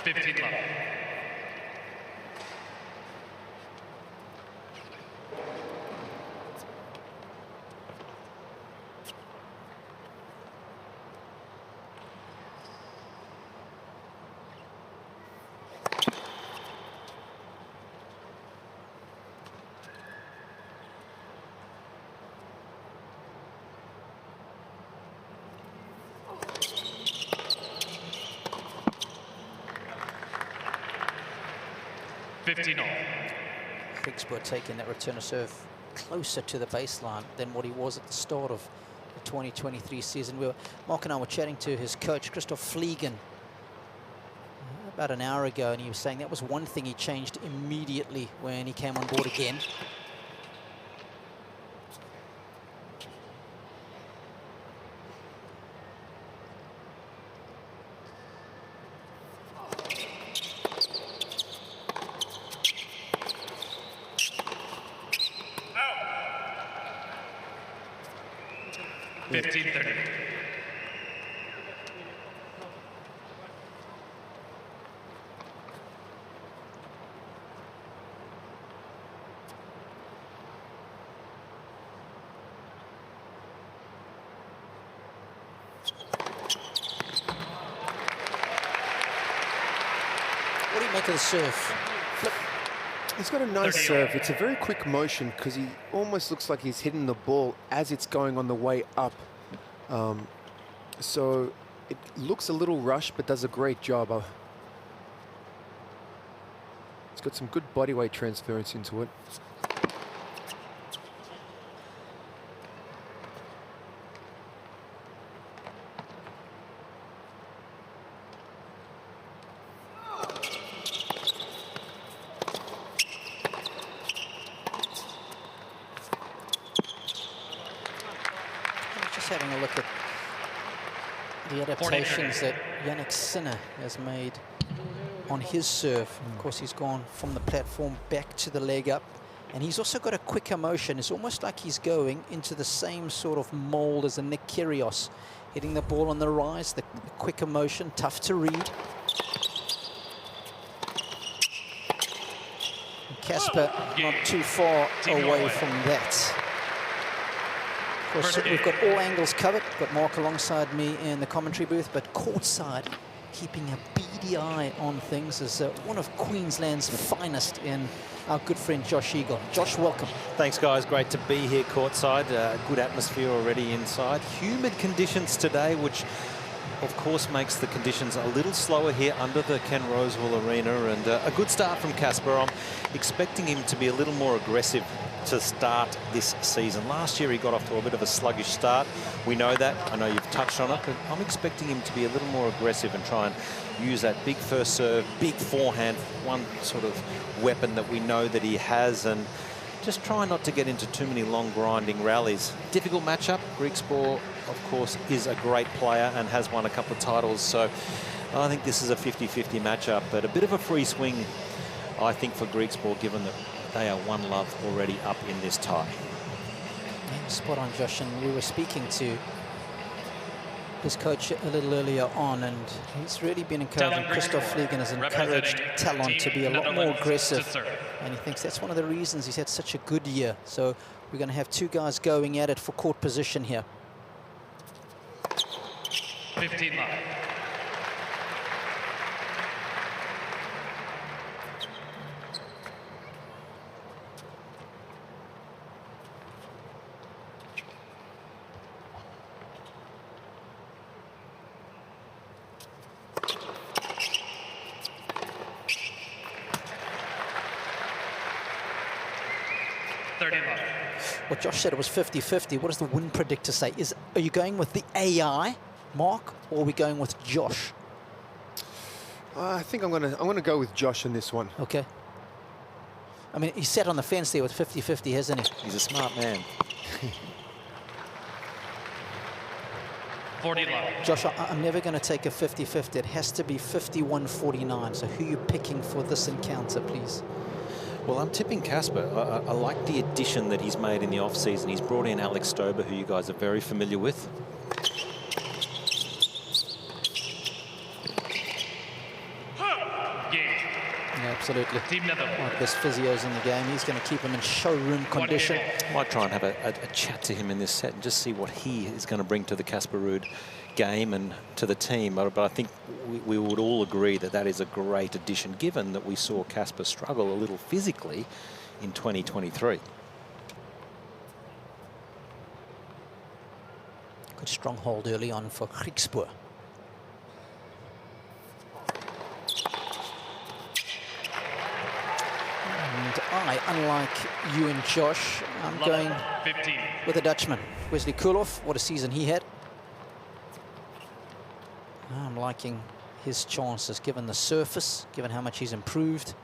15 love. Griekspoor taking that return of serve closer to the baseline than what he was at the start of the 2023 season. Mark and I were chatting to his coach, Christoph Fliegen, about an hour ago, and he was saying that was one thing he changed immediately when he came on board again. What do you make of the serve? Flip. He's got a nice serve. It's a very quick motion because he almost looks like he's hitting the ball as it's going on the way up. So it looks a little rushed, but does a great job. It's got some good body weight transference into it. Having a look at the adaptations that Yannick Sinner has made on his serve. Of course, he's gone from the platform back to the leg up, and he's also got a quicker motion. It's almost like he's going into the same sort of mold as a Nick Kyrgios, hitting the ball on the rise, the quicker motion, tough to read. And Casper not too far away from that. Of course, we've got all angles covered. Got Mark alongside me in the commentary booth, but courtside, keeping a beady eye on things, is one of Queensland's finest in our good friend Josh Eagle. Josh, welcome. Thanks, guys. Great to be here courtside. Good atmosphere already inside. Humid conditions today, which of course makes the conditions a little slower here under the Ken Rosewall Arena, and a good start from Casper. I'm expecting him to be a little more aggressive to start this season. Last year he got off to a bit of a sluggish start. We know that. I know you've touched on it, but I'm expecting him to be a little more aggressive and try and use that big first serve, big forehand, one sort of weapon that we know that he has, and just try not to get into too many long grinding rallies. Difficult matchup. Griekspoor, of course, is a great player and has won a couple of titles, so I think this is a 50-50 matchup, but a bit of a free swing, I think, for Griekspoor, given that they are one love already up in this tie. Spot on, Josh, and we were speaking to his coach a little earlier on, and he's really been encouraging. Christoph Fliegen has encouraged Tallon to be a lot more aggressive, and he thinks that's one of the reasons he's had such a good year. So we're going to have two guys going at it for court position here. 15 love. Well, Josh said it was 50-50. What does the win predictor say? Are you going with the AI, Mark, or are we going with Josh? I think I'm gonna go with Josh in this one. Okay. I mean, he sat on the fence there with 50-50, hasn't he? He's a smart man. 40 love. Josh, I'm never going to take a 50-50. It has to be 51-49. So who are you picking for this encounter, please? Well, I'm tipping Casper. I like the addition that he's made in the off-season. He's brought in Alex Stober, who you guys are very familiar with. absolutely. One of the best physios in the game. He's going to keep him in showroom condition. Might try and have a chat to him in this set and just see what he is going to bring to the Casper Ruud game and to the team. But I think we would all agree that that is a great addition, given that we saw Casper struggle a little physically in 2023. Good strong hold early on for Griekspoor. And I, unlike you and Josh, I'm going with the Dutchman, Wesley Koolhof. What a season he had. I'm liking his chances, given the surface, given how much he's improved.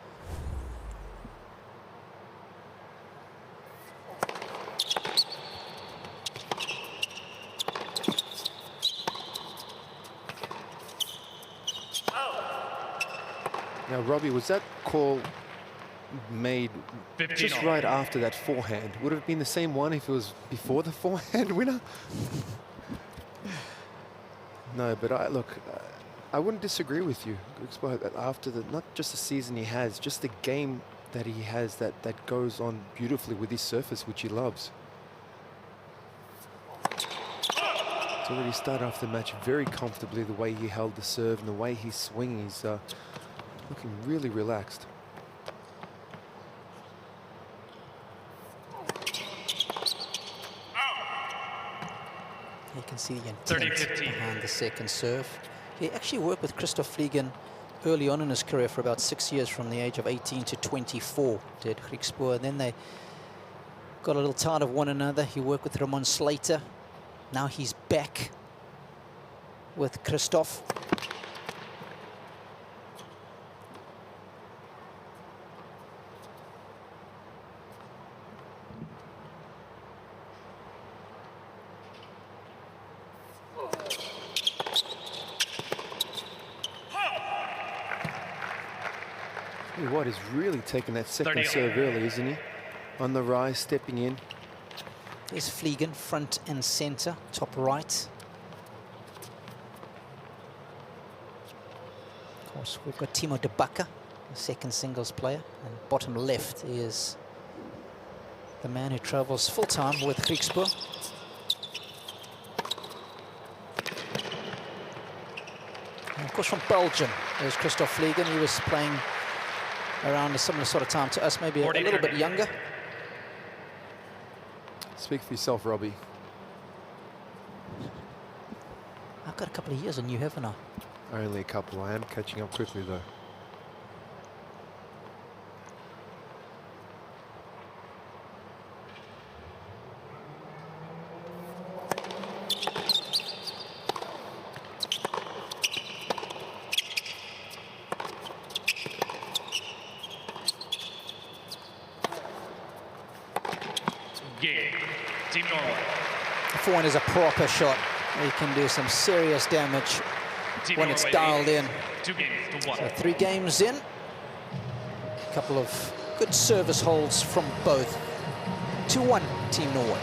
Now, Robbie, was that call made just right after that forehand? Would it have been the same one if it was before the forehand winner? No, but I wouldn't disagree with you. After not just the season he has, just the game that he has that goes on beautifully with his surface, which he loves. It's already started off the match very comfortably, the way he held the serve and the way he's swinging. He's looking really relaxed. You can see the intent behind the second serve. He actually worked with Christoph Fliegen early on in his career for about 6 years, from the age of 18 to 24, did Griekspoor. And then they got a little tired of one another. He worked with Ramon Slater. Now he's back with Christoph. What is really taking that second serve early, isn't he? On the rise, stepping in. There's Fliegen, front and center, top right. Of course, we've got Timo de Bakker, the second singles player. And bottom left is the man who travels full-time with Griekspoor. And of course, from Belgium, there's Christoph Fliegen. He was playing around a similar sort of time to us, maybe a little bit younger. Speak for yourself, Robbie. I've got a couple of years on you, haven't I? Only a couple. I am catching up quickly, though. The forehand is a proper shot. You can do some serious damage when it's dialed in. 2 games to 1. So 3 games in. A couple of good service holds from both. 2-1 Team Norway.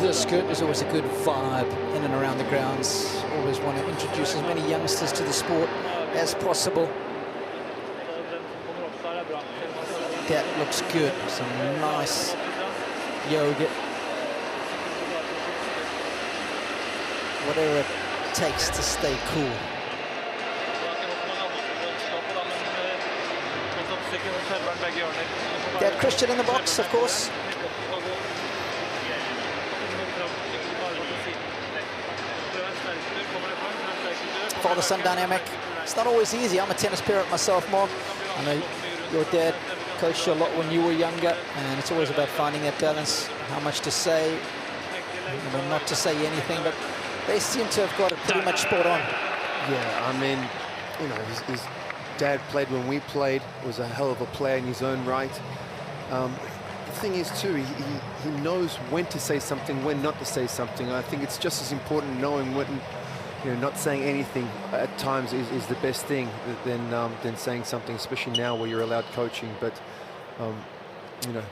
This good. There's always a good vibe in and around the grounds. Always want to introduce as many youngsters to the sport as possible. That looks good. Some nice yoga. Whatever it takes to stay cool. Got Christian in the box, of course. Father-son dynamic. It's not always easy. I'm a tennis parent myself, Mark. I know your dad coached you a lot when you were younger, and it's always about finding that balance. How much to say, when not to say anything, but they seem to have got it pretty much spot on. Yeah, I mean, you know, his dad played when we played, was a hell of a player in his own right. The thing is too, he knows when to say something, when not to say something. I think it's just as important knowing when, you know, not saying anything at times is the best thing than saying something, especially now where you're allowed coaching. But you know,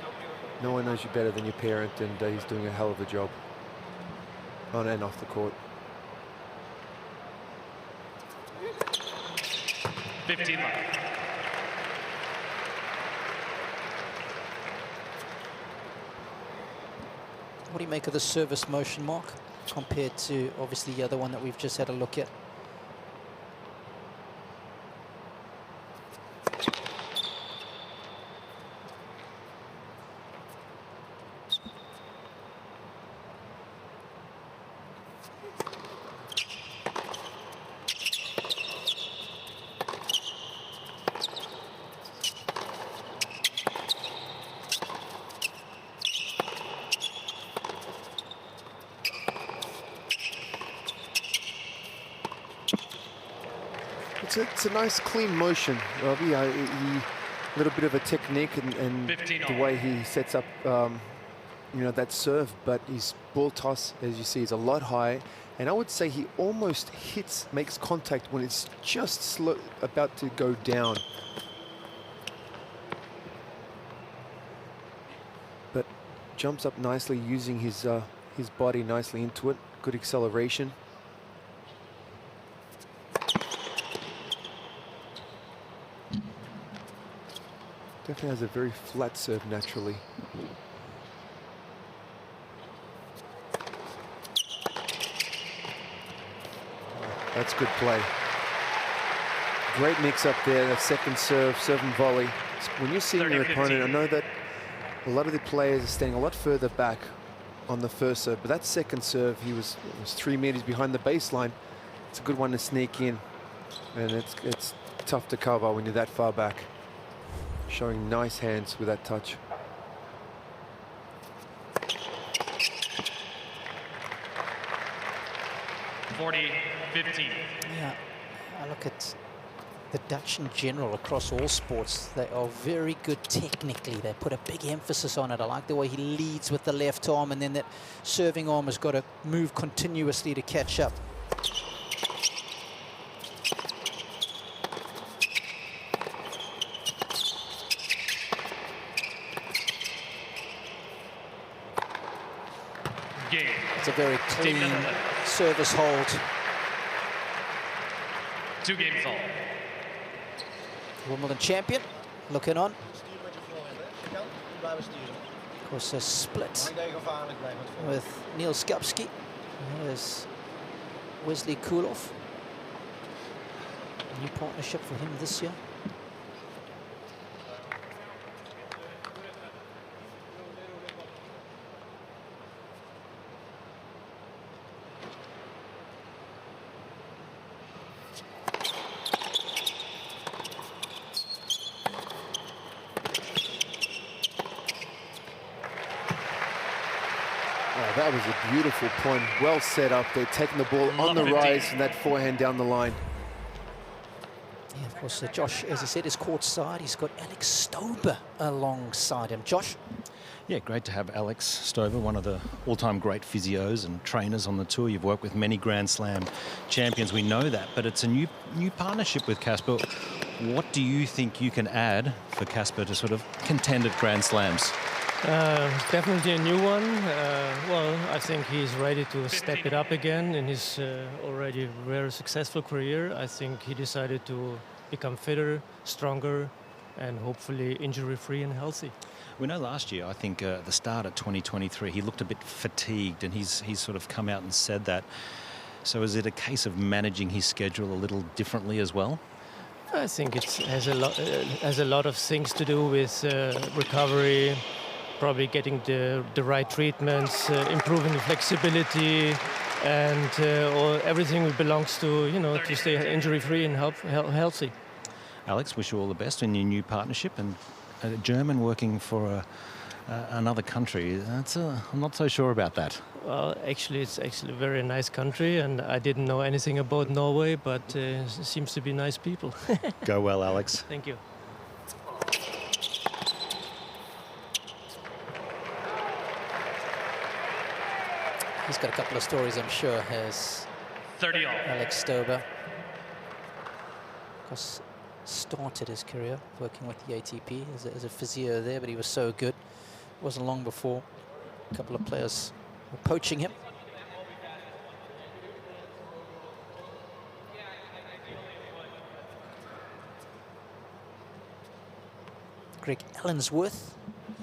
no one knows you better than your parent, and he's doing a hell of a job on and off the court. 15 left. What do you make of the service motion, Mark, compared to obviously the other one that we've just had a look at? It's a nice clean motion, Robbie. A little bit of a technique and the way he sets up, you know, that serve. But his ball toss, as you see, is a lot high. And I would say he almost makes contact when it's just about to go down. But jumps up nicely, using his body nicely into it. Good acceleration. Definitely has a very flat serve naturally. That's good play. Great mix up there, that second serve and volley. When you're seeing your opponent, I know that a lot of the players are standing a lot further back on the first serve, but that second serve, he was 3 meters behind the baseline. It's a good one to sneak in, and it's tough to cover when you're that far back. Showing nice hands with that touch. Yeah, I look at the Dutch in general across all sports. They are very good technically. They put a big emphasis on it. I like the way he leads with the left arm, and then that serving arm has got to move continuously to catch up. It's a very clean service hold. 2 games all. Wimbledon champion looking on. Of course, a split with Neil Skupski. There's Wesley Kuloff. A new partnership for him this year. That was a beautiful point, well set up. They're taking the ball on the rise and that forehand down the line. Yeah, of course, Josh, as I said, is courtside. He's got Alex Stober alongside him. Josh? Yeah, great to have Alex Stober, one of the all-time great physios and trainers on the tour. You've worked with many Grand Slam champions, we know that, but it's a new partnership with Casper. What do you think you can add for Casper to sort of contend at Grand Slams? Definitely a new one. Well, I think he's ready to step it up again in his already very successful career. I think he decided to become fitter, stronger, and hopefully injury-free and healthy. We know last year, I think at the start of 2023, he looked a bit fatigued, and he's sort of come out and said that. So is it a case of managing his schedule a little differently as well? I think it has a lot of things to do with recovery, probably getting the right treatments, improving the flexibility, and everything belongs to, you know, to stay injury-free and healthy. Alex, wish you all the best in your new partnership, and a German working for another country. I'm not so sure about that. Well, actually, it's actually a very nice country, and I didn't know anything about Norway, but it seems to be nice people. Go well, Alex. Thank you. He's got a couple of stories, I'm sure, has 30 all. Alex Stover. Of course, started his career working with the ATP as a physio there, but he was so good. It wasn't long before a couple of players were poaching him. Greg Allensworth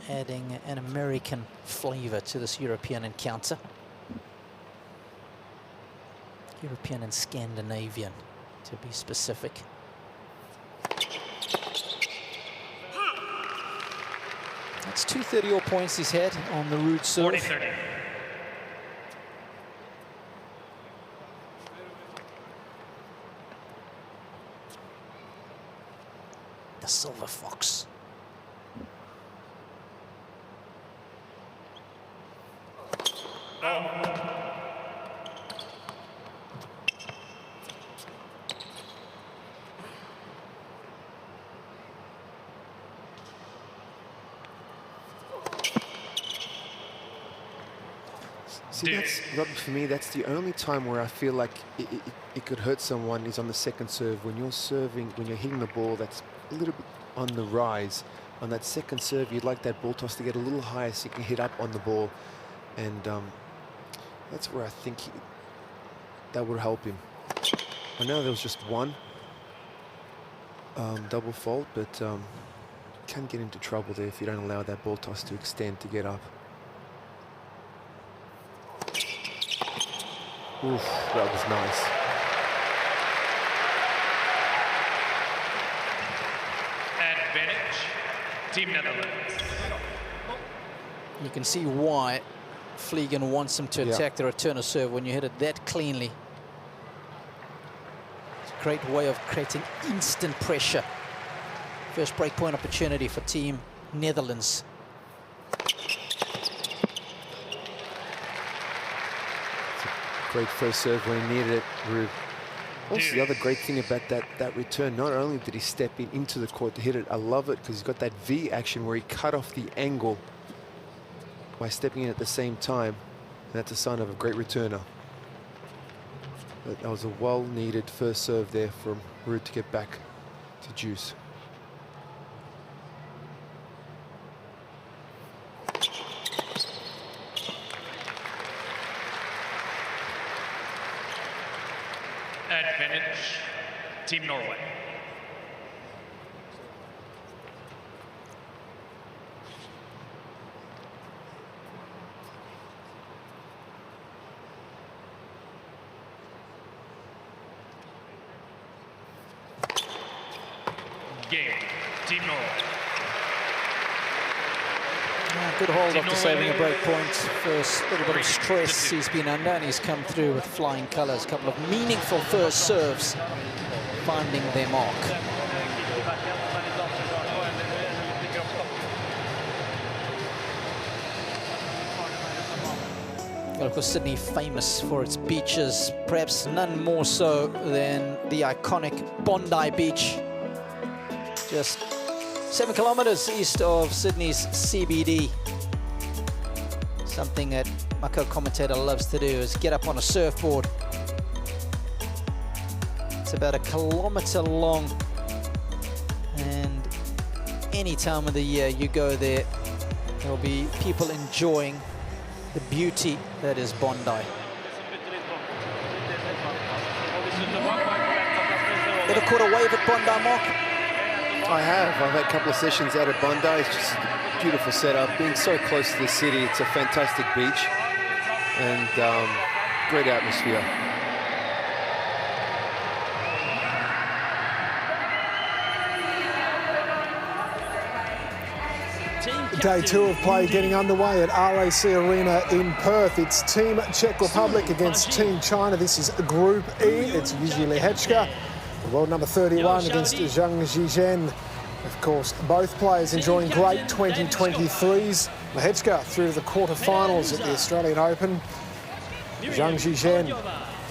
adding an American flavor to this European encounter. European and Scandinavian, to be specific. That's 2 30-all points he's had on the Ruud serve. 40-30. The Silver Fox. See, Robbie, for me, that's the only time where I feel like it could hurt someone is on the second serve. When you're serving, when you're hitting the ball that's a little bit on the rise, on that second serve, you'd like that ball toss to get a little higher so you can hit up on the ball. And that's where I think that would help him. I know there was just one double fault, but you can get into trouble there if you don't allow that ball toss to extend to get up. Oof, that was nice. Advantage, Team Netherlands. You can see why Vliegen wants him to attack the return of serve when you hit it that cleanly. It's a great way of creating instant pressure. First breakpoint opportunity for Team Netherlands. Great first serve when he needed it, Ruud. Also, the other great thing about that return, not only did he step into the court to hit it, I love it because he's got that V action where he cut off the angle by stepping in at the same time. And that's a sign of a great returner. But that was a well-needed first serve there from Ruud to get back to juice. Advantage, Team Norway. Game, Team Norway. Good hold after saving a break point. First little bit of stress he's been under, and he's come through with flying colours. A couple of meaningful first serves, finding their mark. Well, of course, Sydney famous for its beaches, perhaps none more so than the iconic Bondi Beach. Just 7 kilometres east of Sydney's CBD. Something that my co-commentator loves to do is get up on a surfboard. It's about 1 kilometre long, and any time of the year you go there, there'll be people enjoying the beauty that is Bondi. Ever caught a wave at Bondi, Mark? I have. I've had a couple of sessions out at Bondi. It's just a beautiful setup. Being so close to the city, it's a fantastic beach and great atmosphere. Day 2 of play getting underway at RAC Arena in Perth. It's Team Czech Republic against Team China. This is Group E. It's Yuji Lehechka, the world number 31, against Zhang Zhizhen. Of course, both players enjoying great 2023s. Lehechka through to the quarterfinals at the Australian Open. Zhang Zhizhen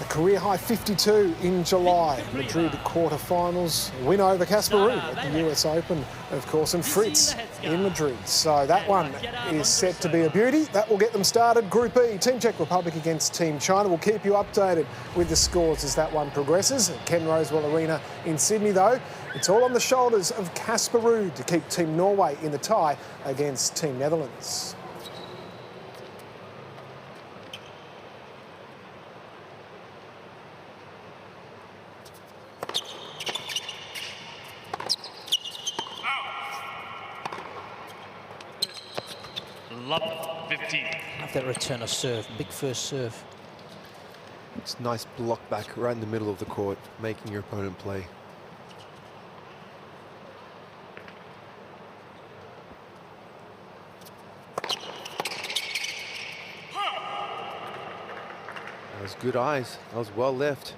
A career-high 52 in July. Madrid quarterfinals, win over Casper Ruud at the US Open, of course, and Fritz in Madrid. So that one is set to be a beauty. That will get them started. Group E, Team Czech Republic against Team China. We'll keep you updated with the scores as that one progresses. At Ken Rosewell Arena in Sydney, though, it's all on the shoulders of Casper Ruud to keep Team Norway in the tie against Team Netherlands. Love 15. Love that return of serve, big first serve. It's a nice block back right in the middle of the court, making your opponent play. That was good eyes. That was well left.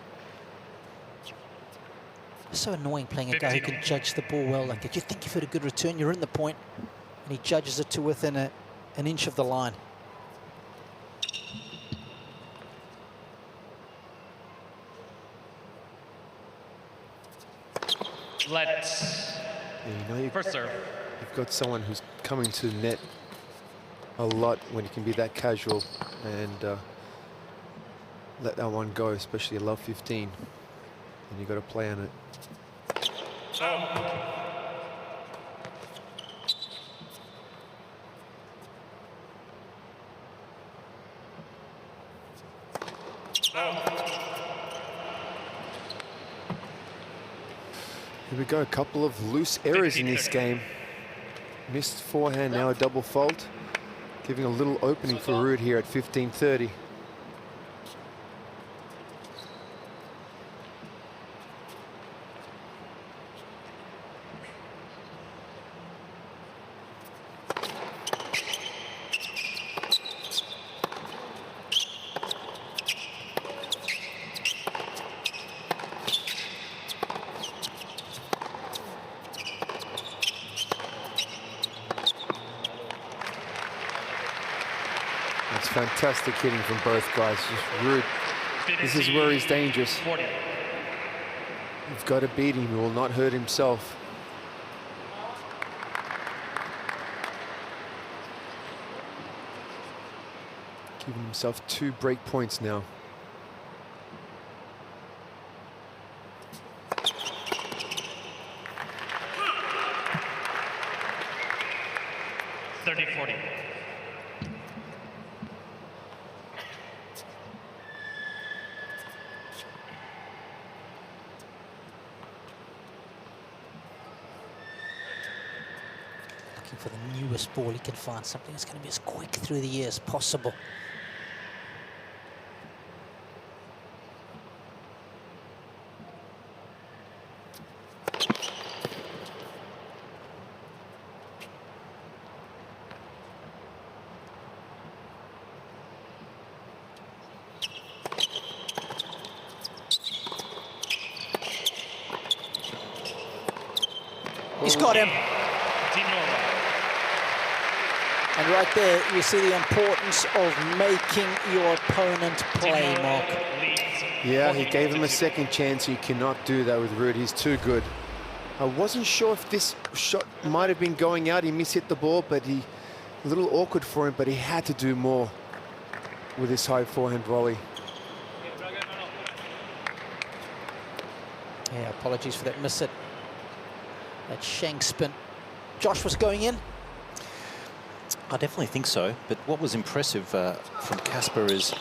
It's so annoying playing a guy who can judge the ball well like that. You think you've had a good return, you're in the point, and he judges it to within an inch of the line. Let's Yeah, you know, first serve. you've got someone who's coming to the net a lot when you can be that casual and let that one go, especially a love 15. And you got to play on it. Here we go, a couple of loose errors in this game. Missed forehand, now a double fault, giving a little opening for Ruud here at 15:30. That's fantastic hitting from both guys. Just Ruud. This is where he's dangerous. 40. You've got to beat him. He will not hurt himself. Giving himself 2 break points now. For the newest ball, he can find something that's going to be as quick through the air as possible. He's got him. Team Norway. And right there, you see the importance of making your opponent play, Mark. Yeah, he gave him a second chance. You cannot do that with Ruud. He's too good. I wasn't sure if this shot might have been going out. He mishit the ball, but a little awkward for him, but he had to do more with his high forehand volley. Yeah, apologies for that miss it. That shank spin. Josh was going in. I definitely think so, but what was impressive from Casper is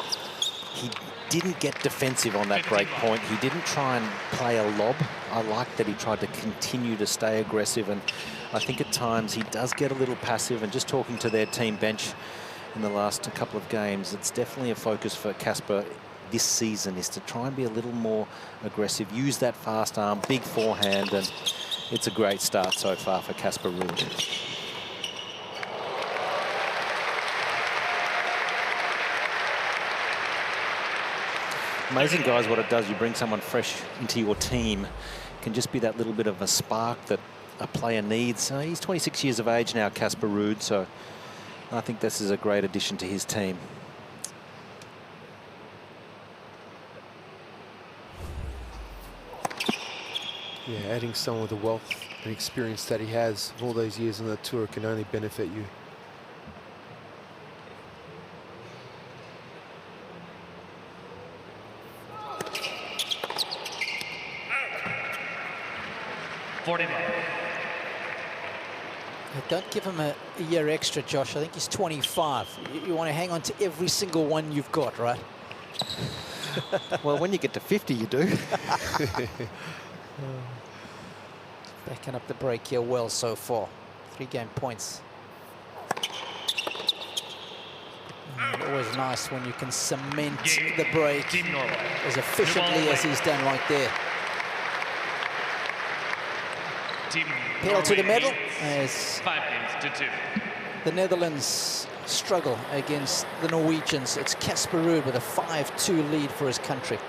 he didn't get defensive on that break point. He didn't try and play a lob. I like that he tried to continue to stay aggressive, and I think at times he does get a little passive. And just talking to their team bench in the last couple of games, it's definitely a focus for Casper this season, is to try and be a little more aggressive, use that fast arm, big forehand, and it's a great start so far for Casper Ruud. Amazing, guys, what it does. You bring someone fresh into your team. It can just be that little bit of a spark that a player needs. He's 26 years of age now, Casper Ruud, so I think this is a great addition to his team. Yeah, adding someone with the wealth and experience that he has of all those years on the tour can only benefit you. Don't give him a year extra, Josh. I think he's 25. You want to hang on to every single one you've got, right? Well, when you get to 50, you do. Backing up the break here well so far. 3 game points. And always nice when you can cement the break as efficiently as he's done right there. Pedal to the medal as 5 games to 2. the Netherlands struggle against the Norwegians. It's Casper Ruud with a 5-2 lead for his country.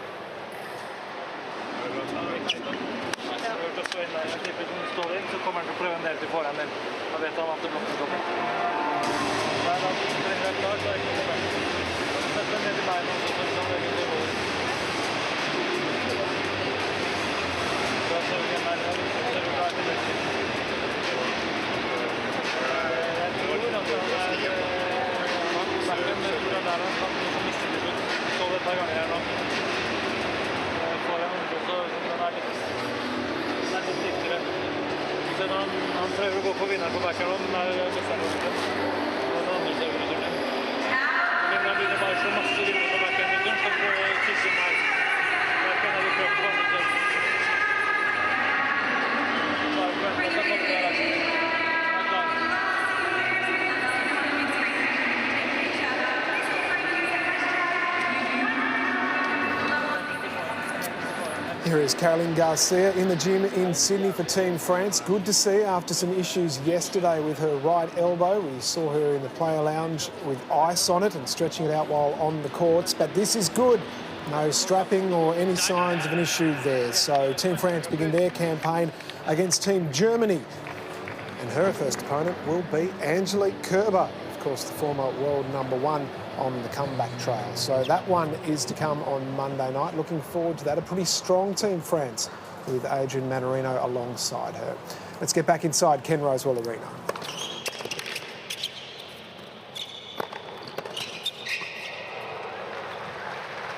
Here is Caroline Garcia in the gym in Sydney for Team France. Good to see after some issues yesterday with her right elbow. We saw her in the player lounge with ice on it and stretching it out while on the courts. But this is good. No strapping or any signs of an issue there. So Team France begin their campaign against Team Germany. And her first opponent will be Angelique Kerber, of course, the former world #1 on the comeback trail. So that one is to come on Monday night. Looking forward to that. A pretty strong Team France with Adrian Manarino alongside her. Let's get back inside Ken Rosewell Arena.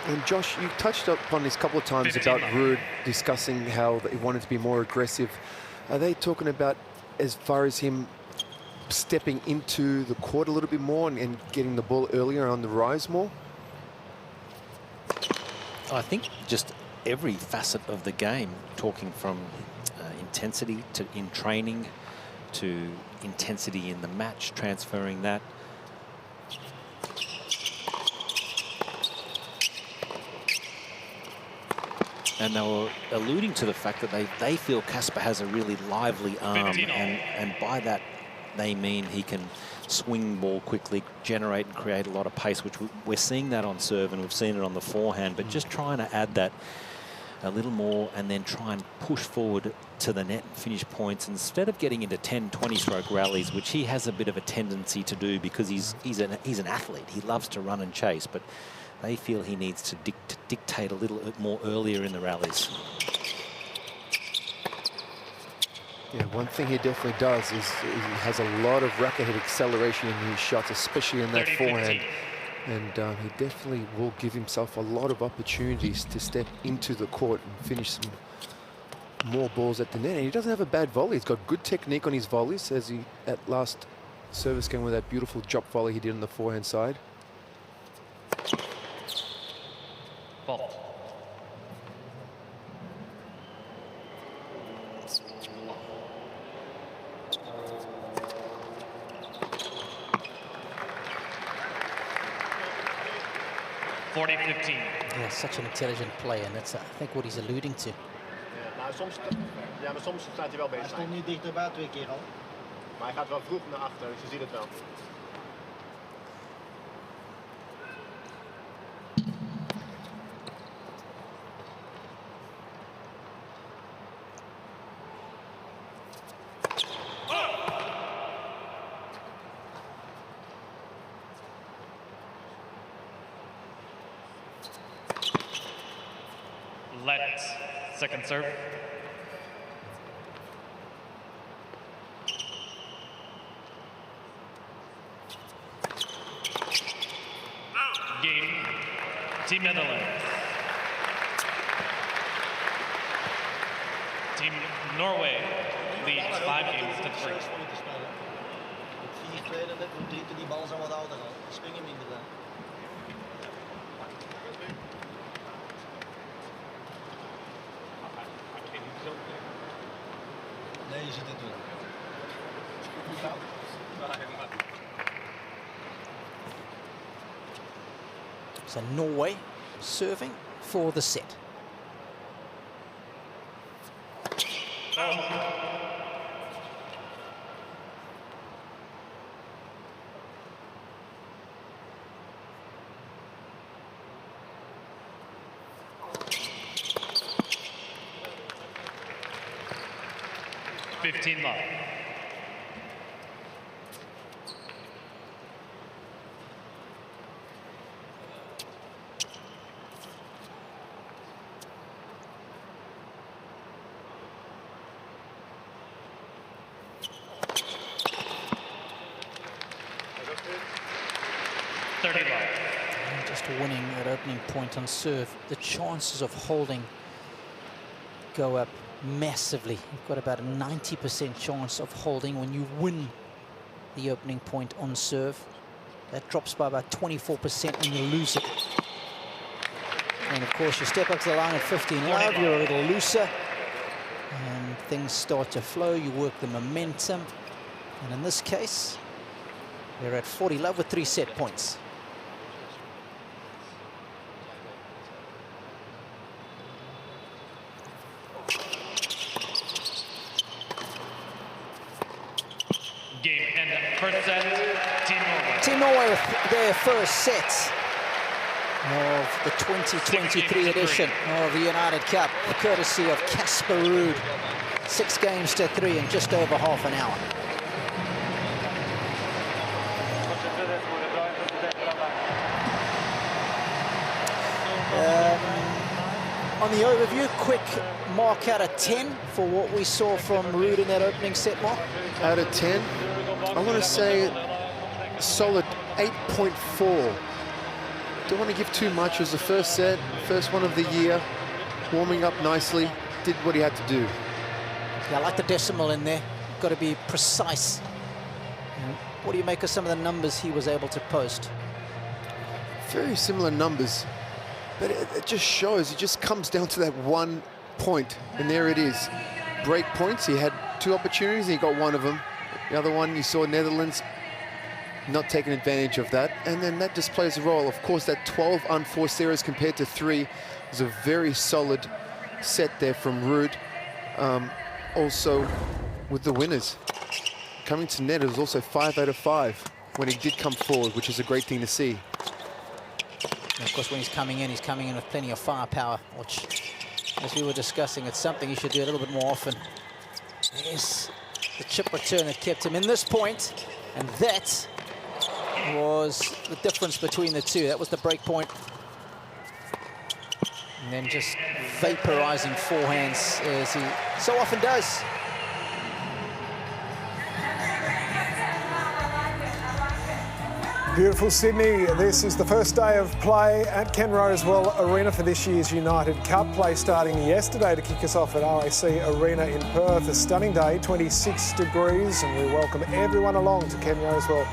And Josh, you touched upon this a couple of times about Ruud discussing how he wanted to be more aggressive. Are they talking about as far as him stepping into the court a little bit more and getting the ball earlier on the rise more? I think just every facet of the game, talking from intensity to in training to intensity in the match, transferring that. And they were alluding to the fact that they feel Casper has a really lively arm, and by that they mean he can swing the ball quickly, generate and create a lot of pace, which we're seeing that on serve and we've seen it on the forehand, but just trying to add that a little more and then try and push forward to the net and finish points instead of getting into 10, 20-stroke rallies, which he has a bit of a tendency to do because he's an athlete. He loves to run and chase, but they feel he needs to dictate a little bit more earlier in the rallies. Yeah, one thing he definitely does is he has a lot of racket head acceleration in his shots, especially in that forehand. And he definitely will give himself a lot of opportunities to step into the court and finish some more balls at the net. And he doesn't have a bad volley. He's got good technique on his volleys, as he at last service game with that beautiful drop volley he did on the forehand side. Fault. Yeah, such an intelligent player, and that's I think what he's alluding to. Maar soms staat hij wel bezig. Hij stond nu dichterbij 2 keer al. Maar hij gaat wel vroeg naar achter, dus je ziet het wel. Let second serve. Team Netherlands. Team Norway leads 5 games to 3. Die bal zijn wat ouder al. Springen minder dan. Nee, je zit het doen. So Norway serving for the set. Love. Just winning that opening point on serve, the chances of holding go up massively. You've got about a 90% chance of holding when you win the opening point on serve. That drops by about 24% when you lose it. And of course, you step up to the line at 15 love, you're a little looser, and things start to flow. You work the momentum, and in this case, you're at 40 love with 3 set points. Game and first set, Team Norway. Team Norway with their first set of the 2023 edition of the United Cup, courtesy of Casper Ruud. 6 games to 3 in just over half an hour. On the overview, quick mark out of 10 for what we saw from Ruud in that opening set, Mark. Out of 10, I want to say solid 8.4. Don't want to give too much. It was the first set, first one of the year, warming up nicely, did what he had to do. Yeah, I like the decimal in there. Got to be precise. What do you make of some of the numbers he was able to post? Very similar numbers, but it just shows, it just comes down to that one point, and there it is. Break points, he had 2 opportunities, and he got 1 of them. The other one, you saw Netherlands not taking advantage of that, and then that just plays a role. Of course, that 12 unforced errors compared to 3 was a very solid set there from Ruud. Also, with the winners. Coming to net, it was also 5 out of 5 when he did come forward, which is a great thing to see. And of course, when he's coming in with plenty of firepower, which, as we were discussing, it's something he should do a little bit more often. Yes, the chip return that kept him in this point, and that was the difference between the two. That was the break point. And then just vaporizing forehands as he so often does. Beautiful Sydney. This is the first day of play at Ken Rosewell Arena for this year's United Cup. Play starting yesterday to kick us off at RAC Arena in Perth. A stunning day, 26 degrees, and we welcome everyone along to Ken Rosewell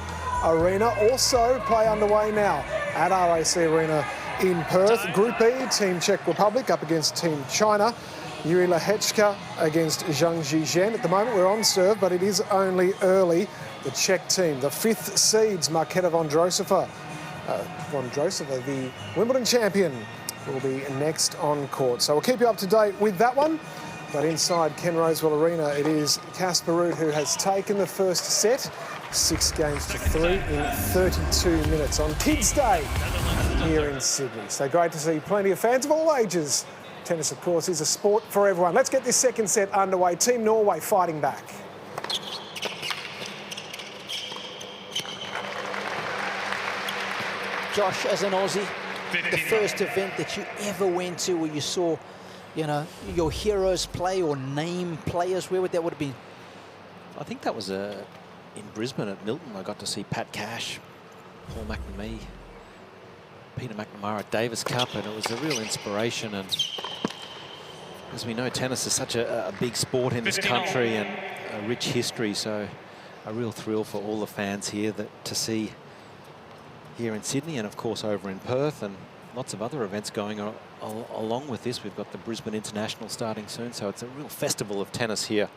Arena. Also, play underway now at RAC Arena in Perth. Group E, Team Czech Republic up against Team China. Yuri Lehechka against Zhang Zhizhen. At the moment, we're on serve, but it is only early. The Czech team, the 5th seeds, Marketa Vondrousova, the Wimbledon champion, will be next on court. So we'll keep you up to date with that one. But inside Ken Rosewell Arena, it is Casper Ruud who has taken the first set, 6 games to 3 in 32 minutes on Kids Day here in Sydney. So great to see plenty of fans of all ages. Tennis, of course, is a sport for everyone. Let's get this second set underway. Team Norway fighting back. Josh, as an Aussie, the first event that you ever went to where you saw, you know, your heroes play or name players, where would that have been? I think that was in Brisbane at Milton. I got to see Pat Cash, Paul McNamee, Peter McNamara Davis Cup, and it was a real inspiration. And as we know, tennis is such a big sport in this country and a rich history, so a real thrill for all the fans here to see here in Sydney, and of course over in Perth, and lots of other events going on along with this. We've got the Brisbane International starting soon, so it's a real festival of tennis here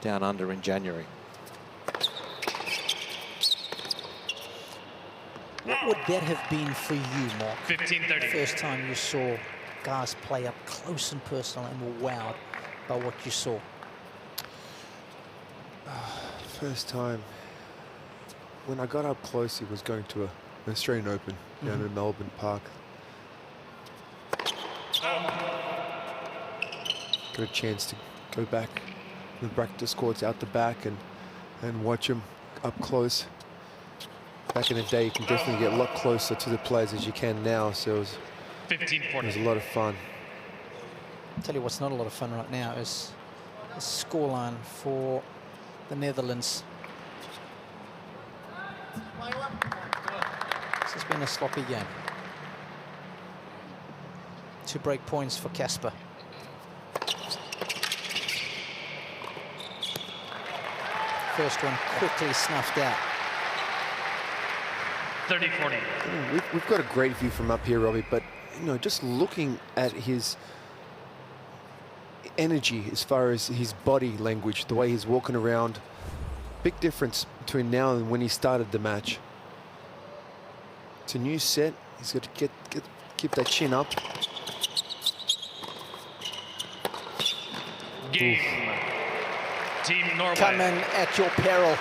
down under in January. What would that have been for you, Mark? 15-30. First time you saw guys play up close and personal and were wowed by what you saw. First time, when I got up close, he was going to an Australian Open down in Melbourne Park. Got a chance to go back the practice courts out the back and watch him up close. Back in the day, you can definitely get a lot closer to the players as you can now, so it was 15-40. a lot of fun. I'll tell you what's not a lot of fun right now is the scoreline for the Netherlands. This has been a sloppy game. 2 break points for Casper. First one quickly snuffed out. 30-40. We've got a great view from up here, Robbie, but you know, just looking at his energy as far as his body language, the way he's walking around, big difference between now and when he started the match. It's a new set. He's got to keep that chin up. Game. Team Norway. Come in at your peril.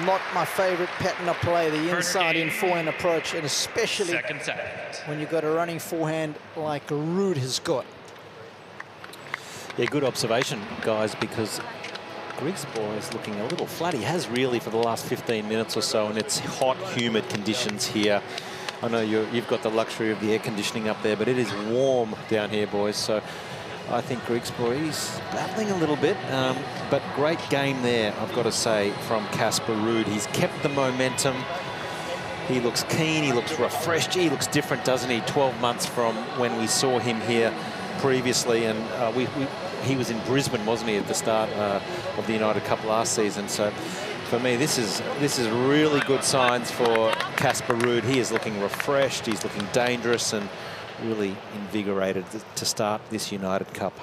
Not my favorite pattern of play, the inside in forehand approach, and especially Second set. when you've got a running forehand like Ruud has got. Yeah, good observation, guys, because Griekspoor is looking a little flat. He has really for the last 15 minutes or so, and it's hot, humid conditions here. I know you've got the luxury of the air conditioning up there, but it is warm down here, boys. So I think Griekspoor, he's battling a little bit, but great game there, I've got to say, from Casper Ruud. He's kept the momentum. He looks keen, he looks refreshed, he looks different, doesn't he? 12 months from when we saw him here previously, and he was in Brisbane, wasn't he, at the start of the United Cup last season. So for me, this is really good signs for Casper Ruud. He is looking refreshed, he's looking dangerous, and really invigorated to start this United Cup.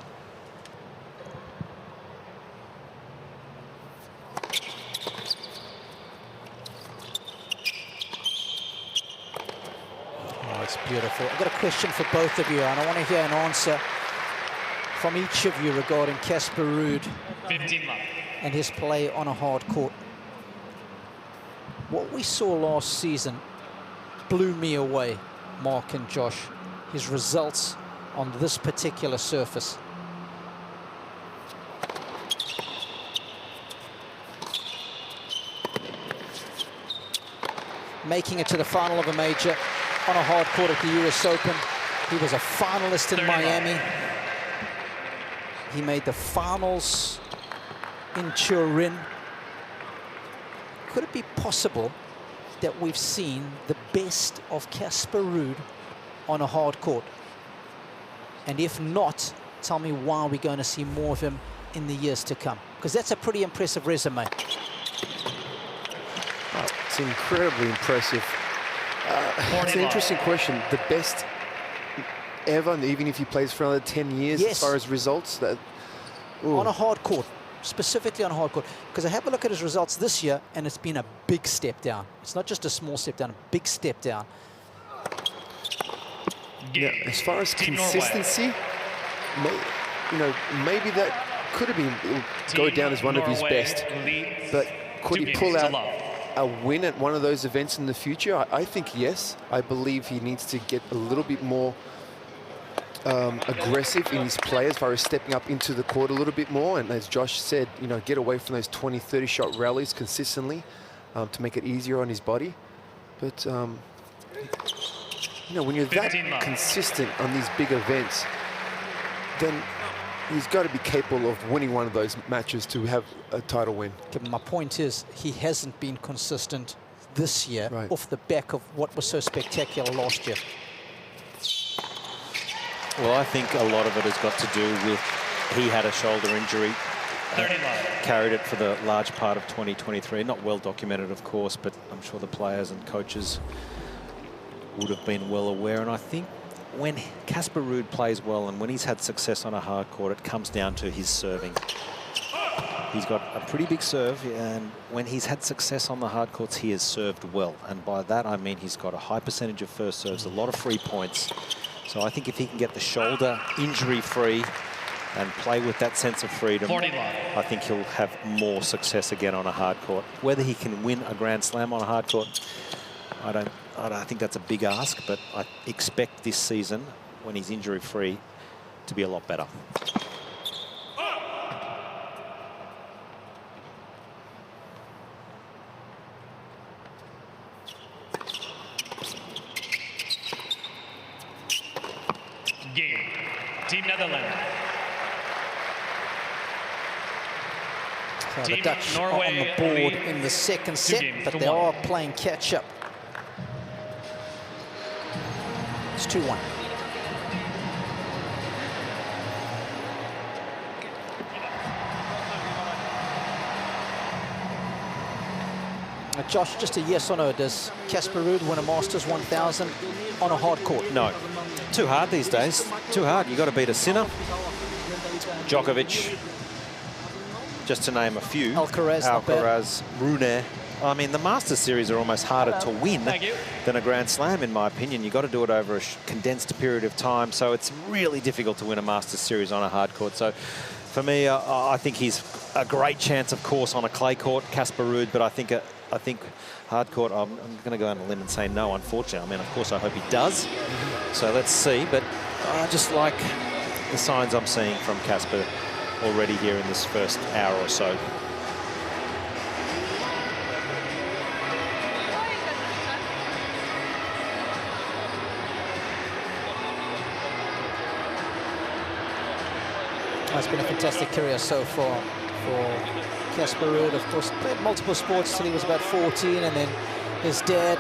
Oh, it's beautiful. I've got a question for both of you, and I want to hear an answer from each of you regarding Casper Ruud 15 love. and his play on a hard court. What we saw last season blew me away, Mark and Josh. His results on this particular surface. Making it to the final of a major on a hard court at the US Open. He was a finalist in Miami. He made the finals in Turin. Could it be possible that we've seen the best of Casper Ruud on a hard court? And if not, tell me why we're going to see more of him in the years to come, because that's a pretty impressive resume. Oh, it's incredibly impressive. It's an interesting question. The best ever, even if he plays for another 10 years, Yes. as far as results, that On a hard court, specifically on a hard court, because I have a look at his results this year, and it's been a big step down. It's not just a small step down, a big step down. yeah, as far as Team consistency, maybe that could have been go Team down as one of his Norway best. leads But could 2 he games pull to out love. a win at one of those events in the future? I think yes. I believe he needs to get a little bit more aggressive in his play as far as stepping up into the court a little bit more. And as Josh said, get away from those 20, 30 shot rallies consistently to make it easier on his body. But, when you're that 15 love. consistent on these big events, then he's got to be capable of winning one of those matches to have a title win. Okay, my point is, he hasn't been consistent this year off the back of what was so spectacular last year? Well, I think a lot of it has got to do with he had a shoulder injury. Carried it for the large part of 2023. Not well documented, of course, but I'm sure the players and coaches would have been well aware. And I think when Casper Ruud plays well and when he's had success on a hard court, it comes down to his serving. He's got a pretty big serve, and when he's had success on the hard courts, he has served well. And by that, I mean he's got a high percentage of first serves, a lot of free points. So I think if he can get the shoulder injury-free and play with that sense of freedom, I think he'll have more success again on a hard court. Whether he can win a Grand Slam on a hard court, I don't think that's a big ask, but I expect this season, when he's injury-free, to be a lot better. Game. Team Netherlands. So the Dutch are on the board in the second set, but they are playing catch-up. It's 2-1. Josh, just a yes or no, does Casper Ruud win a Masters 1000 on a hard court? No. Too hard these days. Too hard. You've got to beat a Sinner, Djokovic, just to name a few. Alcaraz, Brunner. I mean, the Masters series are almost harder to win than a Grand Slam, in my opinion. You've got to do it over a condensed period of time, so it's really difficult to win a Masters series on a hard court. So for me, I think he's a great chance, of course, on a clay court, Casper Ruud, but I think hard court, I'm going to go on a limb and say no, unfortunately. I mean, of course, I hope he does. So let's see. But I just like the signs I'm seeing from Casper already here in this first hour or so. It's been a fantastic career so far for Casper Ruud. Of course, played multiple sports till he was about 14, and then his dad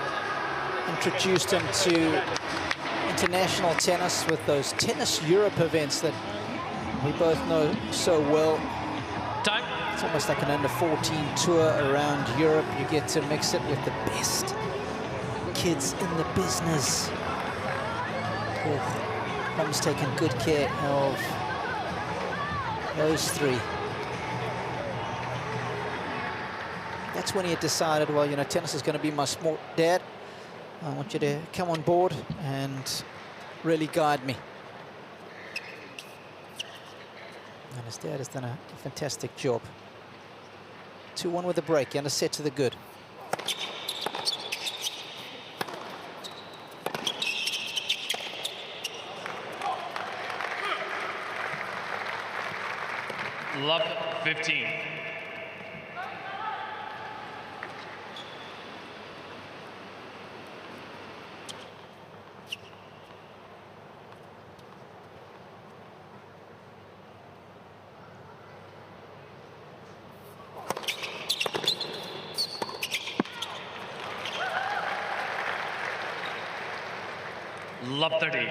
introduced him to international tennis with those Tennis Europe events that we both know so well. It's almost like an under-14 tour around Europe. You get to mix it with the best kids in the business. Oh, Mum's taken good care of those three. That's when he had decided, well, you know, tennis is going to be my sport, Dad. I want you to come on board and really guide me. And his dad has done a fantastic job. 2-1 with the break and a set to the good. Love 15. Love 30.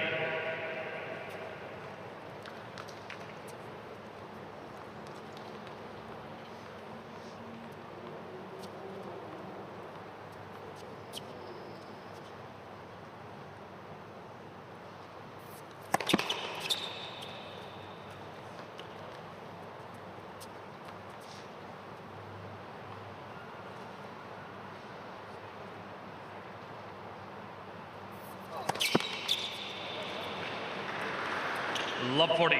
Love 40.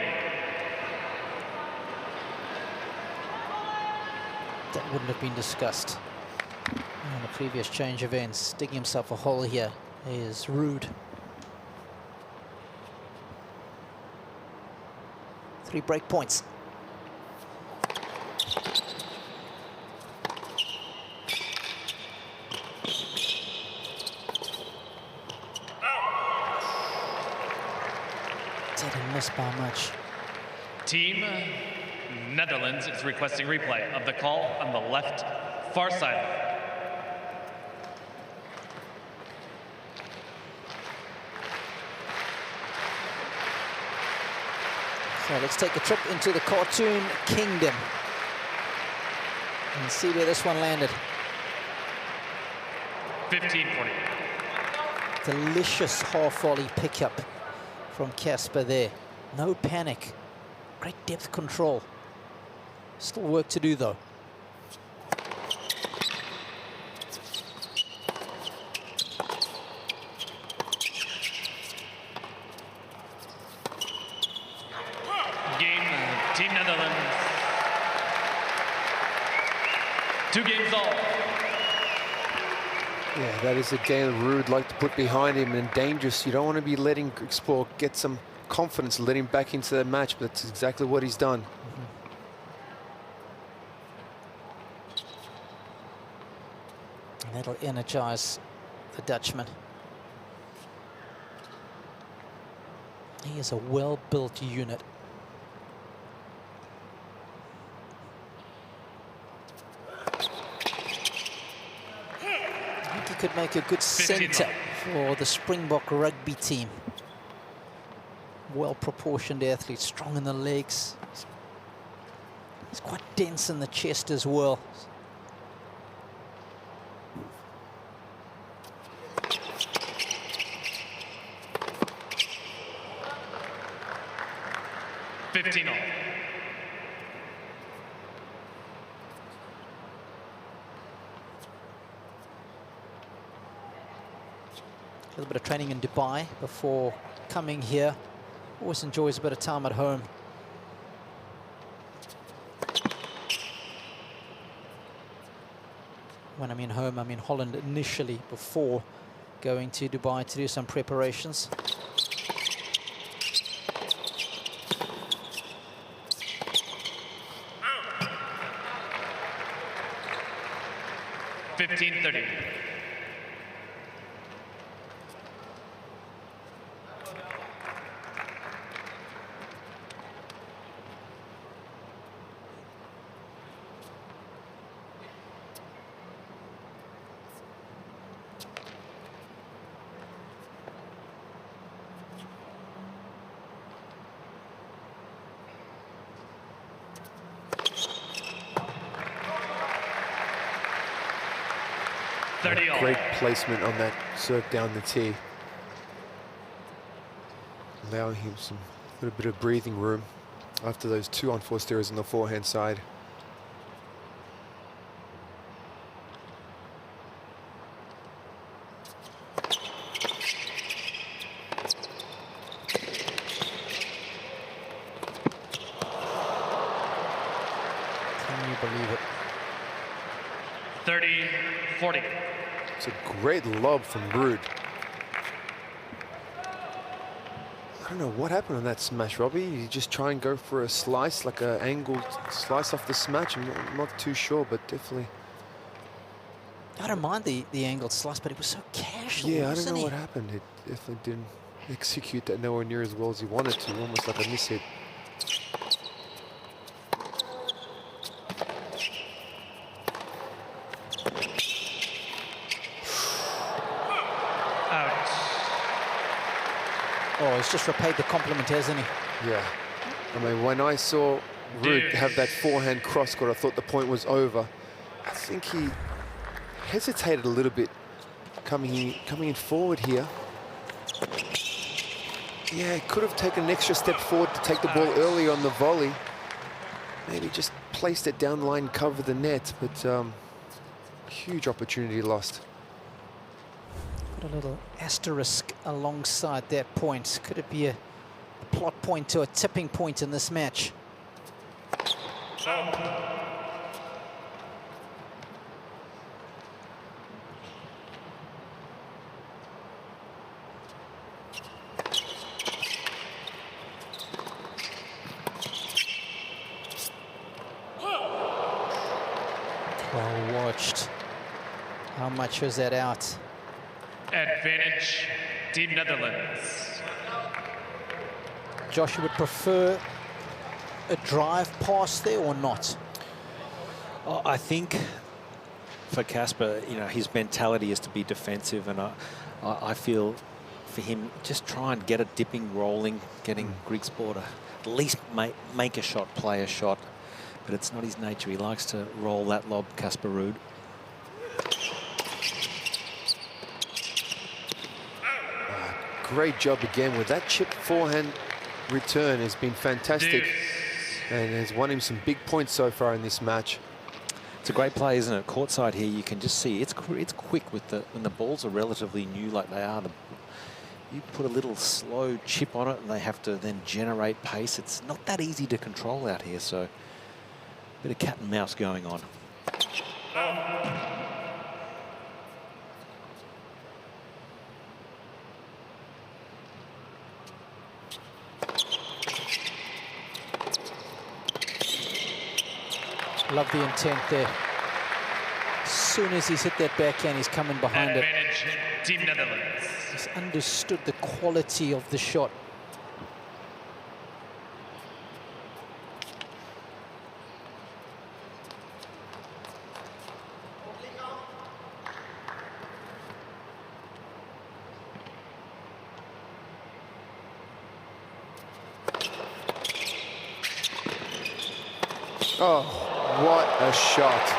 That wouldn't have been discussed in the previous change of ends. Digging himself a hole here is Ruud. 3 break points. Didn't miss by much. Team Netherlands is requesting replay of the call on the left far side. So let's take a trip into the cartoon kingdom and see where this one landed. 15-40. Delicious half volley pickup from Casper there. No panic. Great depth control. Still work to do though. Team Netherlands. 2 games all. Yeah, that is a game Ruud like to put behind him and dangerous. You don't want to be letting Griekspoor get some confidence, let him back into the match, but that's exactly what he's done. And that'll energize the Dutchman. He is a well-built unit. I think he could make a good centre for the Springbok rugby team. Well-proportioned athlete, strong in the legs. He's quite dense in the chest as well. $15 all. A little bit of training in Dubai before coming here. Always enjoys a bit of time at home. When I mean home, I mean Holland initially before going to Dubai to do some preparations. $15-30. Great placement on that serve down the tee. Allowing him some little bit of breathing room after those 2 unforced errors on the forehand side. Can you believe it? 30-40. It's a great lob from Ruud. I don't know what happened on that smash, Robbie. You just try and go for a slice, like an angled slice off the smash. I'm not too sure, but definitely. I don't mind the angled slice, but it was so casual. Yeah, I don't wasn't know he? what happened. It definitely didn't execute that nowhere near as well as he wanted to, almost like a miss hit. Oh, he's just repaid the compliment, hasn't he? Yeah. I mean, when I saw Ruud have that forehand cross-court, I thought the point was over. I think he hesitated a little bit coming in forward here. Yeah, he could have taken an extra step forward to take the ball earlier on the volley. Maybe just placed it down the line, cover the net, but huge opportunity lost. Put a little asterisk alongside that point. Could it be a plot point to a tipping point in this match? Well watched. How much was that out? Advantage, Team Netherlands. Josh, you would prefer a drive pass there or not? I think for Casper, you know, his mentality is to be defensive, and I feel for him, just try and get a dipping, rolling, getting Griekspoor to at least make a shot, play a shot. But it's not his nature. He likes to roll that lob, Casper Ruud. Great job again with that chip forehand return has been fantastic and has won him some big points so far in this match. It's a great play, isn't it? Courtside here, you can just see it's quick with when the balls are relatively new like they are. You put a little slow chip on it and they have to then generate pace. It's not that easy to control out here, so a bit of cat and mouse going on. Love the intent there. As soon as he's hit that backhand, he's coming behind it. Advantage, Team Netherlands. He's understood the quality of the shot. Oh, what a shot.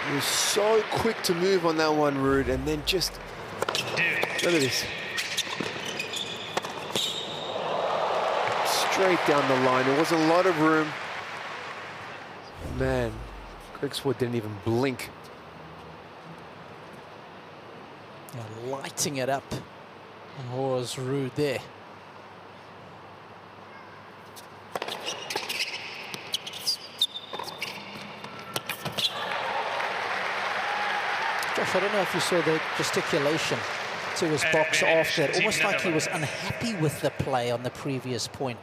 He was so quick to move on that one, Ruud, and then just look at this. Straight down the line. There wasn't a lot of room. Man, Griekspoor didn't even blink. Yeah, lighting it up was Ruud there. Josh, I don't know if you saw the gesticulation to his box after that, almost like he was unhappy with the play on the previous point.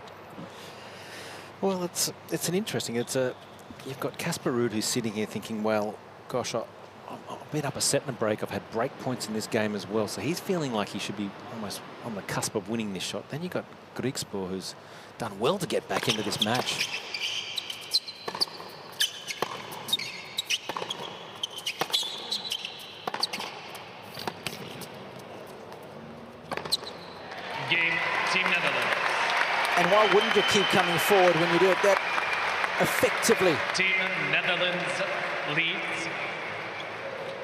Well, it's an interesting. You've got Casper Ruud who's sitting here thinking, well, gosh, I've been up a set and a break. I've had break points in this game as well. So he's feeling like he should be almost on the cusp of winning this shot. Then you've got Griekspoor who's done well to get back into this match. Game, Team Netherlands. And why wouldn't you keep coming forward when you do it that effectively? Team Netherlands leads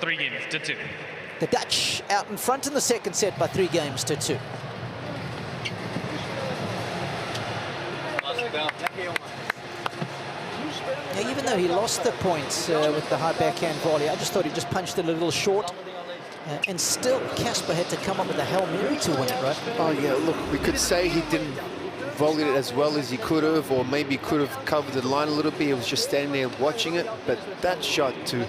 3-2. The Dutch out in front in the second set by 3-2. Now, even though he lost the points with the high backhand volley, I just thought he just punched it a little short. And still, Casper had to come up with a Hail Mary to win it, right? Oh, yeah, look, we could say he didn't volley it as well as he could have, or maybe could have covered the line a little bit. He was just standing there watching it. But that shot to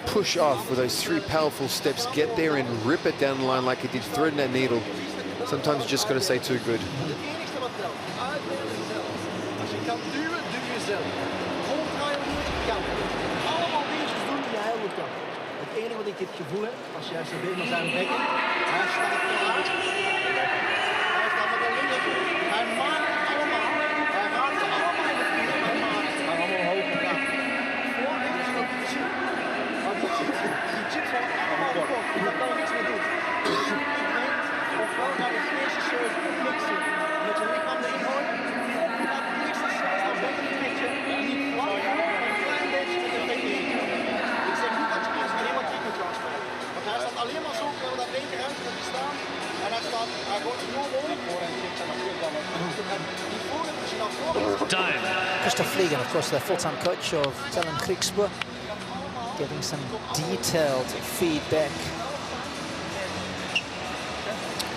push off with those 3 powerful steps, get there and rip it down the line like he did, threading that needle. Sometimes you just got to say too good. Het enige wat ik dit gevoel heb, als jij zo weer naar zijn bekken, hij staat vooruit. Hij staat met een linker. Hij maakt het allemaal. Hij raakt ze allemaal in de voet. Hij maakt het. Hij allemaal hoog gedaan. Voorin is dat die chip. Maar die chips zijn allemaal kort. Daar kan je niks mee doen. Dus je neemt ofwel naar de eerste serve mixen met je lichaam erin gooien. Of je gaat de eerste serve naar bekken pitchen. Niet vlak, maar een klein beetje met de bekken in. Ik zeg niet dat je eerst alleen maar kick moet gaan spelen. Want hij staat alleen maar zo voor dat linkerhuis dat hij staat. En hij gooit zijn nul om. En die kick zijn natuurlijk dan die voorin, als je naar voren Christoph Vliegen, of course, the full-time coach of Tallon Griekspoor, giving some detailed feedback.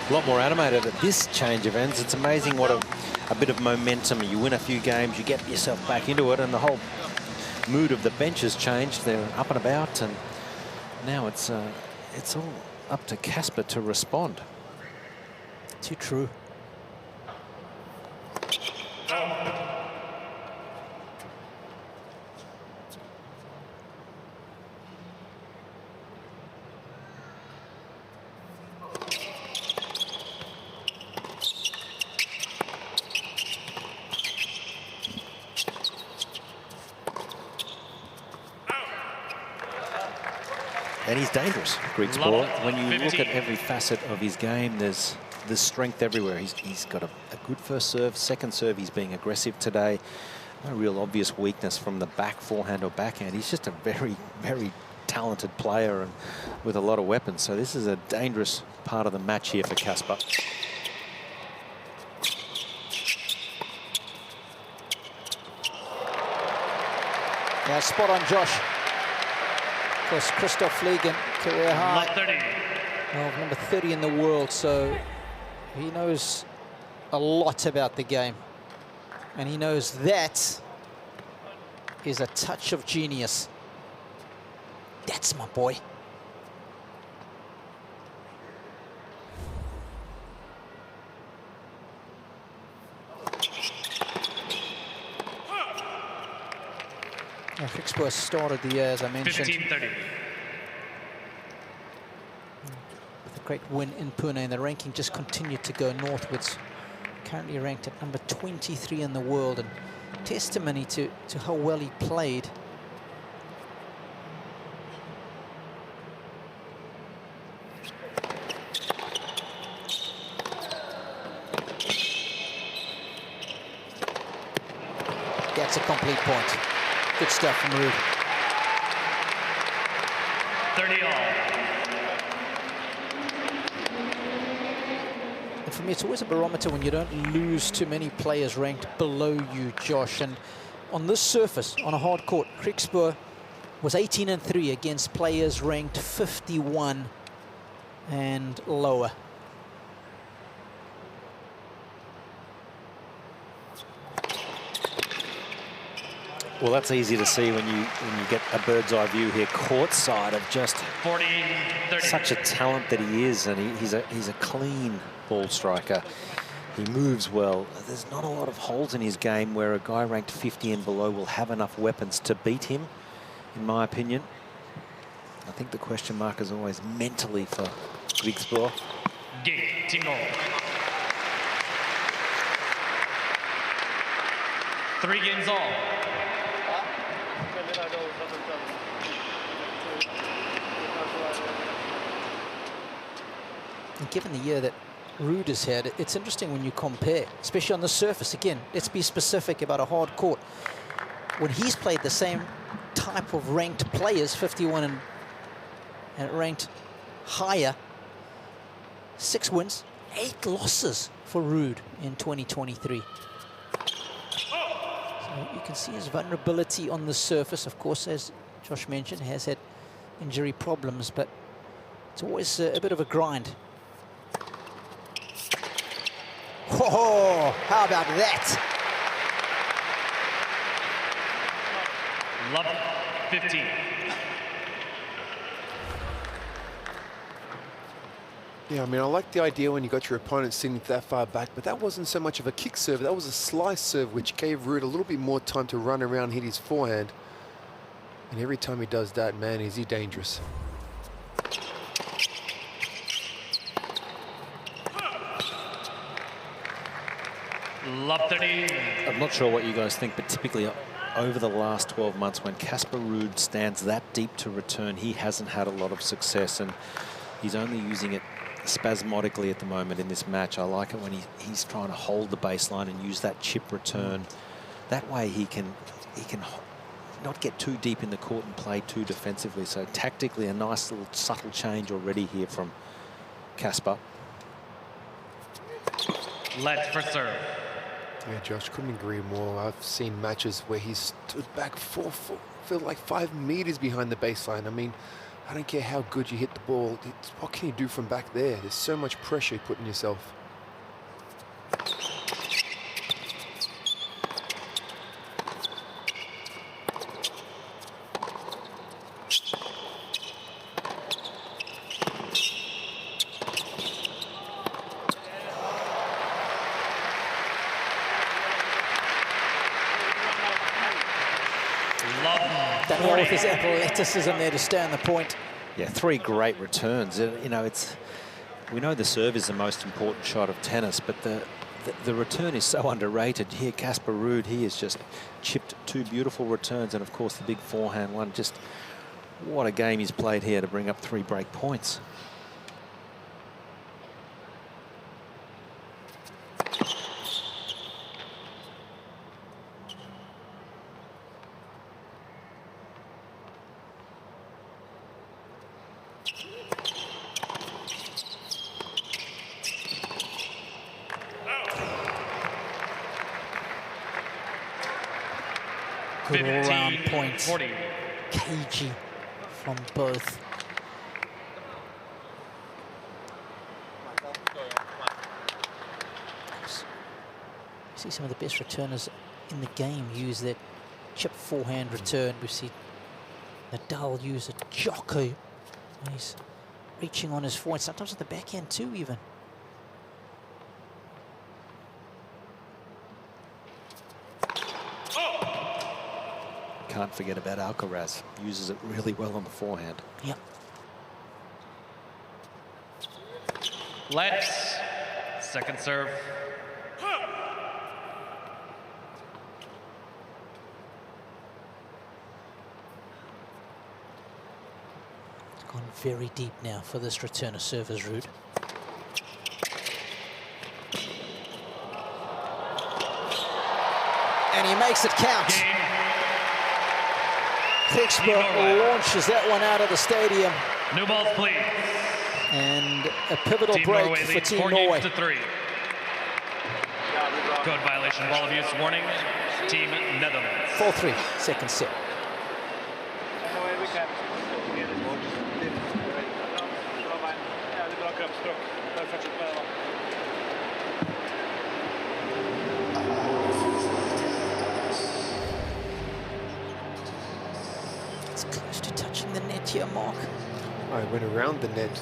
A lot more animated at this change of ends. It's amazing what a bit of momentum. You win a few games, you get yourself back into it, and the whole mood of the bench has changed. They're up and about, and now it's all up to Casper to respond. Too true. And he's dangerous, Griekspoor. When you look at every facet of his game, there's strength everywhere. He's got a good first serve, second serve. He's being aggressive today. No real obvious weakness from the back forehand or backhand. He's just a very, very talented player and with a lot of weapons. So this is a dangerous part of the match here for Casper. Yeah, spot on, Josh. Of course, Christoph Fliegen, career high. 30. Well, number 30 in the world, so he knows a lot about the game. And he knows that is a touch of genius. That's my boy. Yeah, Griekspoor started the year, as I mentioned, 15-30. with a great win in Pune, and the ranking just continued to go northwards. Currently ranked at number 23 in the world, and testimony to how well he played. That's a complete point. Good stuff from Ruud. 30 all. And for me, it's always a barometer when you don't lose too many players ranked below you, Josh. And on this surface, on a hard court, Griekspoor was 18-3 against players ranked 51 and lower. Well, that's easy to see when you get a bird's eye view here, courtside, of just 40-30. such a talent that he is, and he's a clean ball striker. He moves well. There's not a lot of holes in his game where a guy ranked 50 and below will have enough weapons to beat him, in my opinion. I think the question mark is always mentally for Griekspoor. Gate, team goal. 3 games all. And given the year that Ruud has had, it's interesting when you compare, especially on the surface. Again, let's be specific about a hard court. When he's played the same type of ranked players, 51 and ranked higher, 6 wins, 8 losses for Ruud in 2023. So you can see his vulnerability on the surface. Of course, as Josh mentioned, has had injury problems, but it's always a bit of a grind. Oh, how about that? Love 15. Yeah, I mean, I like the idea when you got your opponent sitting that far back, but that wasn't so much of a kick serve. That was a slice serve, which gave Ruud a little bit more time to run around, hit his forehand. And every time he does that, man, is he dangerous. Love 30. I'm not sure what you guys think, but typically over the last 12 months, when Casper Ruud stands that deep to return, he hasn't had a lot of success, and he's only using it spasmodically at the moment in this match. I like it when he's trying to hold the baseline and use that chip return. That way he can not get too deep in the court and play too defensively. So tactically, a nice little subtle change already here from Casper. Let for serve. Yeah, Josh, couldn't agree more. I've seen matches where he stood back 4 foot, feel like 5 meters behind the baseline. I mean, I don't care how good you hit the ball. What can you do from back there? There's so much pressure you put on yourself. Daniel with his athleticism there to stay on the point. Yeah, 3 great returns. You know, we know the serve is the most important shot of tennis, but the return is so underrated. Here, Casper Ruud, he has just chipped 2 beautiful returns, and of course the big forehand one. Just What a game he's played here to bring up 3 break points. Good all-round points. 40. Cagey from both. See some of the best returners in the game use that chip forehand return. We've seen Nadal use a jocko when he's reaching on his forehand, sometimes at the backhand too even. Can't forget about Alcaraz. Uses it really well on the forehand. Yep. Let's. Second serve. It's gone very deep now for this returner server's Ruud. And he makes it count. Game. Griekspoor launches that one out of the stadium. New balls, please. And a pivotal Team break Norway for leads Team 4 Norway. games to 3. Code violation, ball abuse warning. Team Netherlands. 4-3, second set. It's close to touching the net here, Mark. Oh, he went around the net.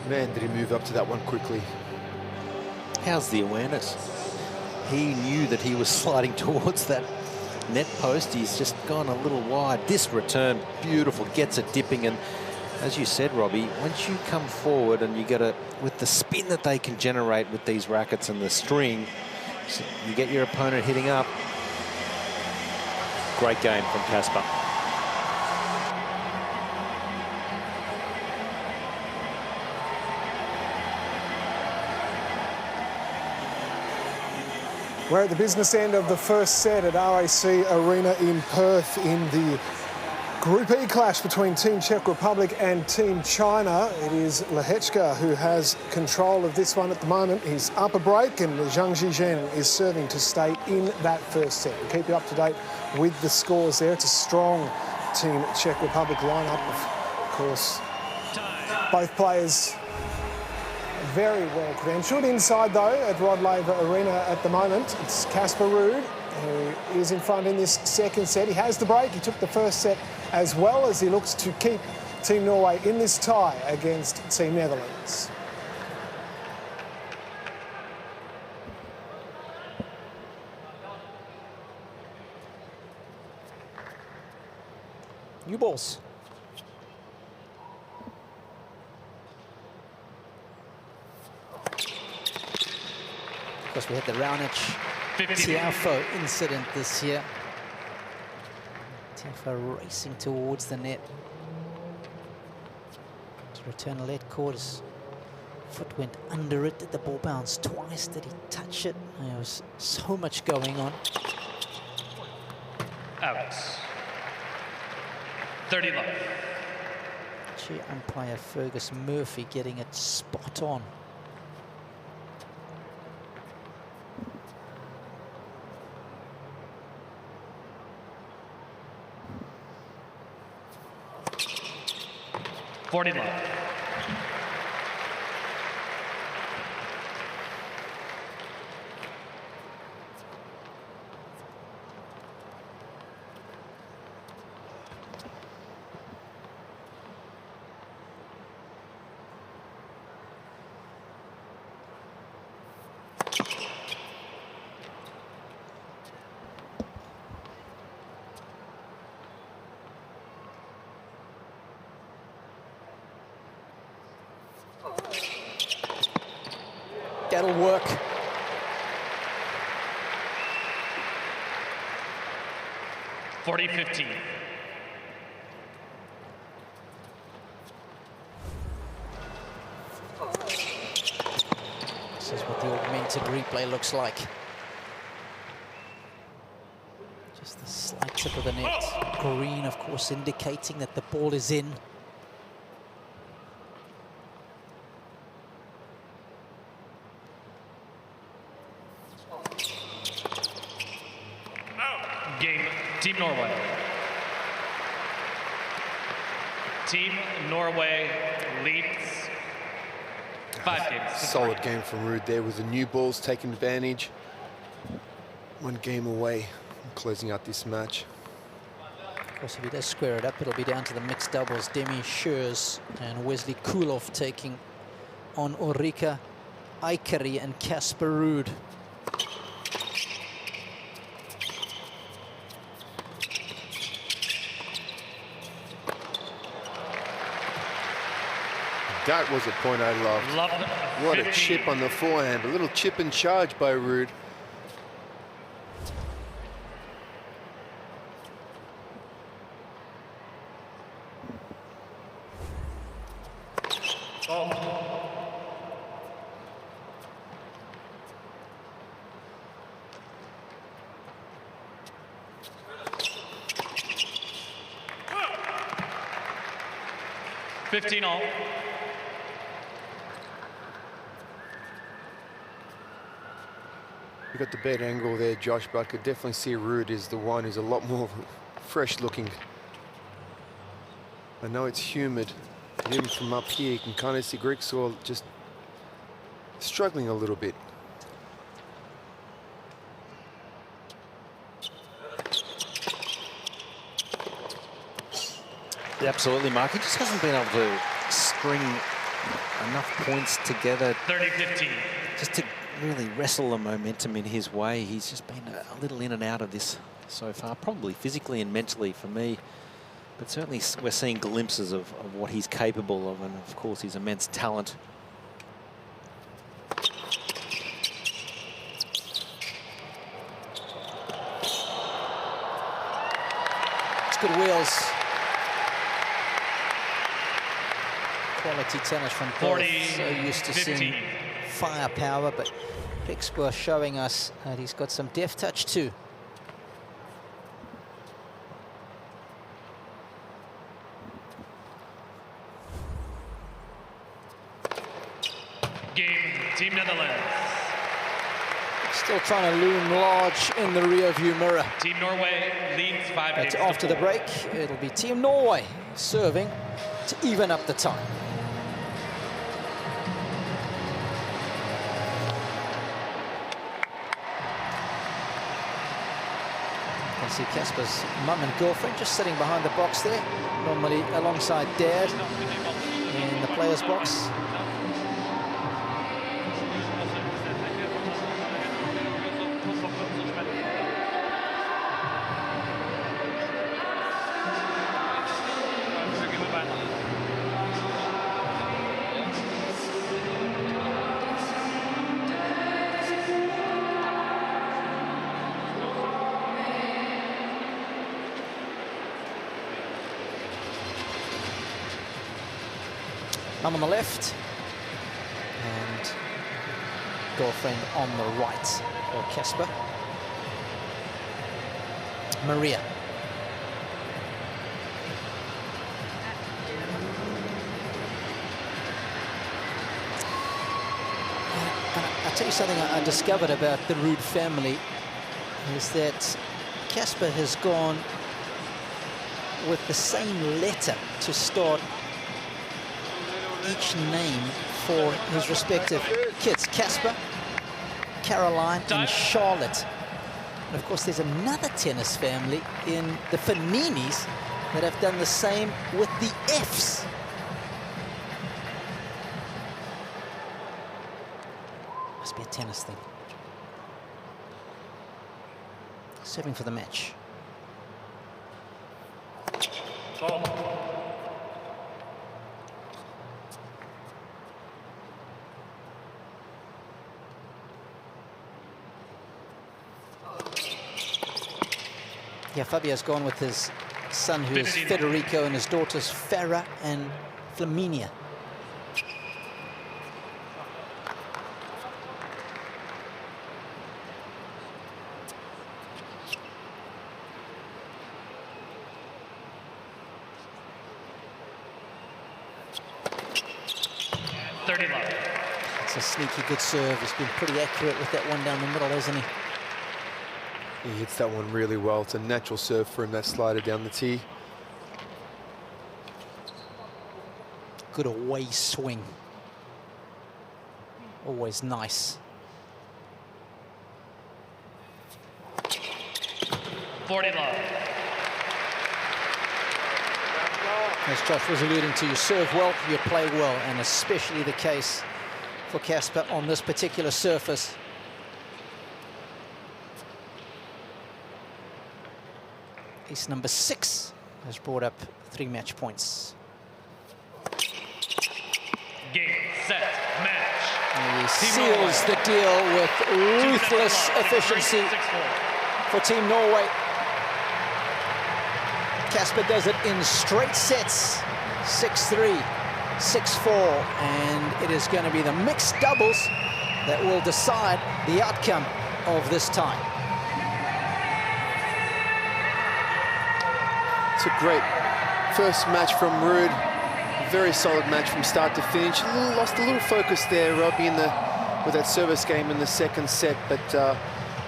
Man, did he move up to that one quickly. How's the awareness? He knew that he was sliding towards that net post. He's just gone a little wide. This return, beautiful, gets it dipping. And as you said, Robbie, once you come forward and you get a, with the spin that they can generate with these rackets and the string, so you get your opponent hitting up. Great game from Casper. We're at the business end of the first set at RAC Arena in Perth in the Group E clash between Team Czech Republic and Team China. It is Lehechka who has control of this one at the moment. He's up a break and Zhang Zhizhen is serving to stay in that first set. We'll keep you up to date with the scores there. It's a strong Team Czech Republic lineup, of course. Both players very well credentialed. Inside though at Rod Laver Arena at the moment, it's Casper Ruud who is in front in this second set. He has the break. He took the first set as well as he looks to keep Team Norway in this tie against Team Netherlands. New balls. Of course, we had the Raonic Tiafo incident this year. Tiafo racing towards the net. To return a lead court, his foot went under it. Did the ball bounce twice? Did he touch it? There was so much going on. Out. 30 love. Chair umpire Fergus Murphy getting it spot on. $40 love. That'll work. This is what the augmented replay looks like. Just the slight tip of the net. Green, of course, indicating that the ball is in. Game, Team Norway. Team Norway leads 5 games. Solid game from Ruud there with the new balls taking advantage. 1 game away from closing out this match. Of course, if he does square it up, it'll be down to the mixed doubles. Demi Schurz and Wesley Kulov taking on Ulrika Aikari and Casper Ruud. That was a point I loved. Loved What a 15. chip on the forehand. A little chip and charge by Ruud. Fifteen all. You got the better angle there, Josh, but I could definitely see Ruud is the one who's a lot more fresh looking. I know it's humid, but even from up here, you can kind of see Griekspoor just struggling a little bit. Yeah, absolutely, Mark. He just hasn't been able to string enough points together 30-15. just to really wrestle the momentum in his way. He's just been a little in and out of this so far, probably physically and mentally for me. But certainly we're seeing glimpses of what he's capable of, and of course his immense talent. It's good wheels. Quality tennis from Perth. So used to seeing firepower, but Griekspoor showing us that he's got some deft touch too. Game, Team Netherlands. Still trying to loom large in the rearview mirror. Team Norway leads 5 games. But after the break, it'll be Team Norway serving to even up the time. You can see Casper's mum and girlfriend just sitting behind the box there, normally alongside Dad in the players' box. Mum on the left and girlfriend on the right for Casper. Maria. I'll tell you something I discovered about the Ruud family is that Casper has gone with the same letter to start each name for his respective kids. Casper, Caroline and Charlotte. And of course there's another tennis family in the Faninis that have done the same with the Fs. Must be a tennis thing. Serving for the match. Yeah, Fabio's gone with his son, who is Federico, and his daughters, Farah and Flaminia. 30 love. It's a sneaky good serve. He's been pretty accurate with that one down the middle, hasn't he? He hits that one really well. It's a natural serve for him, that slider down the tee. Good away swing. Always nice. 40 love. As Josh was alluding to, you serve well, you play well, and especially the case for Casper on this particular surface. Ace number 6 has brought up 3 match points. Game, set, match. He seals the deal with ruthless efficiency for Team Norway. Casper does it in straight sets, 6-3, 6-4, and it is going to be the mixed doubles that will decide the outcome of this tie. It's a great first match from Ruud. Very solid match from start to finish. Lost a little focus there, Robbie, with that service game in the second set, but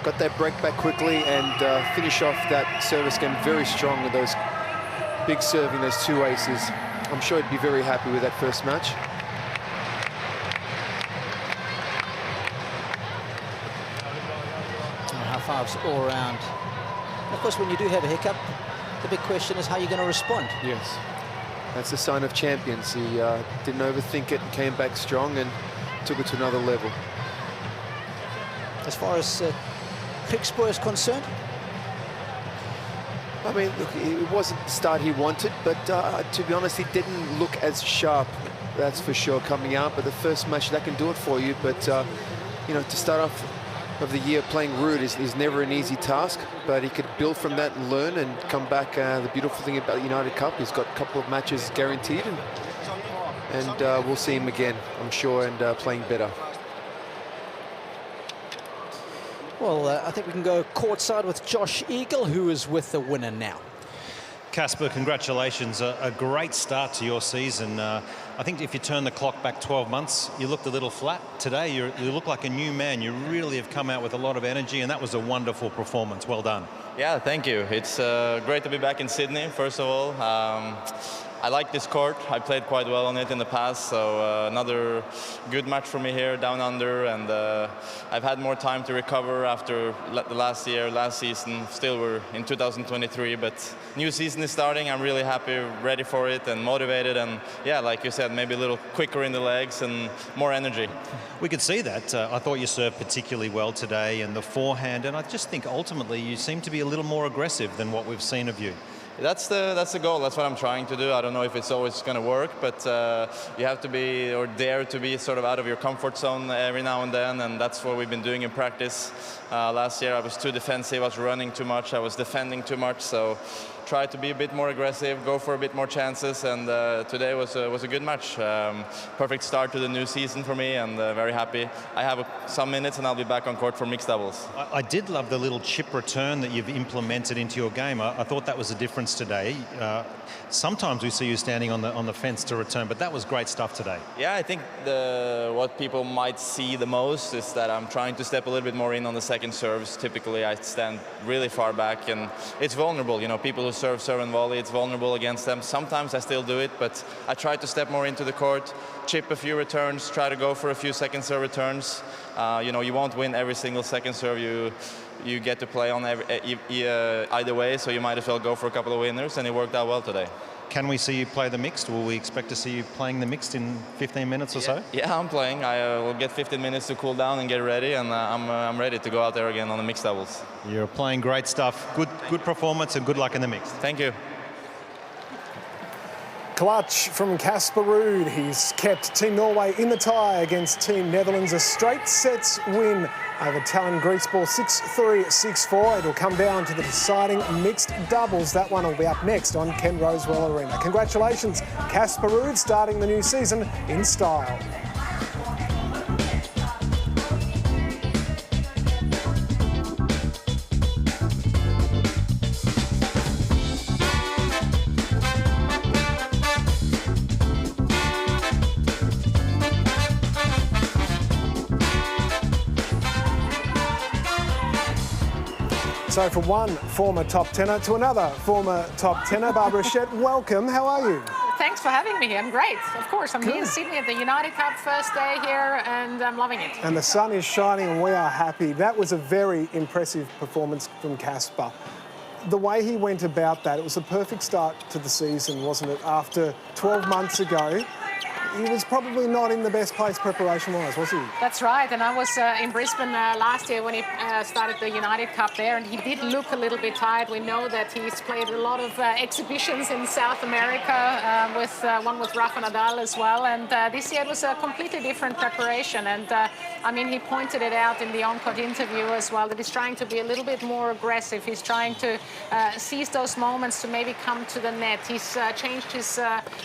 got that break back quickly and finish off that service game very strong with those big serving, those 2 aces. I'm sure he'd be very happy with that first match. High fives all around. Of course, when you do have a hiccup, the big question is how you're going to respond. Yes, that's a sign of champions. He didn't overthink it and came back strong and took it to another level. As far as Griekspoor is concerned, I mean, look, it wasn't the start he wanted, but to be honest, he didn't look as sharp, that's for sure, coming out. But the first match, that can do it for you. But, you know, to start off of the year playing Ruud is never an easy task, but he could build from that and learn and come back. The beautiful thing about the United Cup, he's got a couple of matches guaranteed, and we'll see him again, I'm sure, and playing better. well, I think we can go courtside with Josh Eagle, who is with the winner now. Casper, congratulations. A great start to your season. I think if you turn the clock back 12 months, you looked a little flat. Today, you look like a new man. You really have come out with a lot of energy, and that was a wonderful performance. Well done. Yeah, thank you. It's great to be back in Sydney, first of all. I like this court. I played quite well on it in the past, so another good match for me here down under, and I've had more time to recover after the last season. Still, we're in 2023, but new season is starting. I'm really happy, ready for it, and motivated, and yeah, like you said, maybe a little quicker in the legs and more energy. We could see that. I thought you served particularly well today, and the forehand, and I just think ultimately you seem to be a little more aggressive than what we've seen of you. That's the goal. That's what I'm trying to do. I don't know if it's always going to work, but you have to be, or dare to be, sort of out of your comfort zone every now and then, and that's what we've been doing in practice. Last year I was too defensive, I was running too much, I was defending too much, so try to be a bit more aggressive, go for a bit more chances, and today was a good match. Perfect start to the new season for me, and very happy. I have some minutes and I'll be back on court for mixed doubles. I did love the little chip return that you've implemented into your game. I thought that was a difference today. Sometimes we see you standing on the fence to return, but that was great stuff today. Yeah, I think what people might see the most is that I'm trying to step a little bit more in on the second serves. Typically I stand really far back, and it's vulnerable. You know, people who serve and volley, it's vulnerable against them. Sometimes I still do it, but I try to step more into the court, chip a few returns, try to go for a few second serve returns. You know, you won't win every single second serve you get to play on either way, so you might as well go for a couple of winners, and it worked out well today. Can we see you play the mixed? Will we expect to see you playing the mixed in 15 minutes or so? Yeah, I'm playing. I will get 15 minutes to cool down and get ready, and I'm ready to go out there again on the mixed doubles. You're playing great stuff. Good performance, and good luck in the mixed. Thank you. Clutch from Casper Ruud. He's kept Team Norway in the tie against Team Netherlands. A straight sets win over Tallon Griekspoor, 6-3, 6-4. It'll come down to the deciding mixed doubles. That one will be up next on Ken Rosewell Arena. Congratulations, Casper Ruud, starting the new season in style. So from one former top tenor to another former top tenor, Barbara Shett, welcome. How are you? Thanks for having me here. I'm great. Of course, I'm here in Sydney at the United Cup, first day here, and I'm loving it. And the sun is shining and we are happy. That was a very impressive performance from Casper. The way he went about that, it was a perfect start to the season, wasn't it? After 12 months ago, he was probably not in the best place preparation-wise, was he? That's right, and I was in Brisbane last year when he started the United Cup there, and he did look a little bit tired. We know that he's played a lot of exhibitions in South America, with one with Rafa Nadal as well, and this year it was a completely different preparation, and I mean, he pointed it out in the on-court interview as well, that he's trying to be a little bit more aggressive. He's trying to seize those moments to maybe come to the net. He's changed his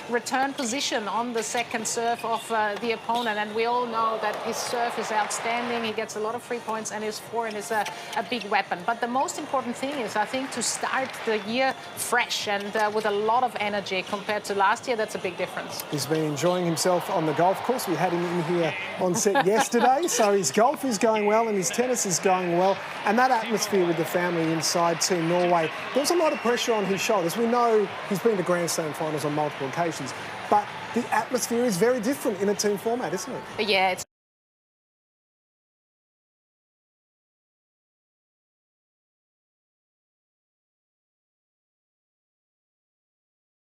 return position on the second serve of the opponent, and we all know that his serve is outstanding. He gets a lot of free points, and his forehand is a big weapon. But the most important thing is, I think, to start the year fresh and with a lot of energy compared to last year. That's a big difference. He's been enjoying himself on the golf course. We had him in here on set yesterday, so his golf is going well and his tennis is going well. And that atmosphere with the family inside Team Norway, there was a lot of pressure on his shoulders. We know he's been to Grand Slam finals on multiple occasions, but the atmosphere is very different in a team format, isn't it? Yeah, it's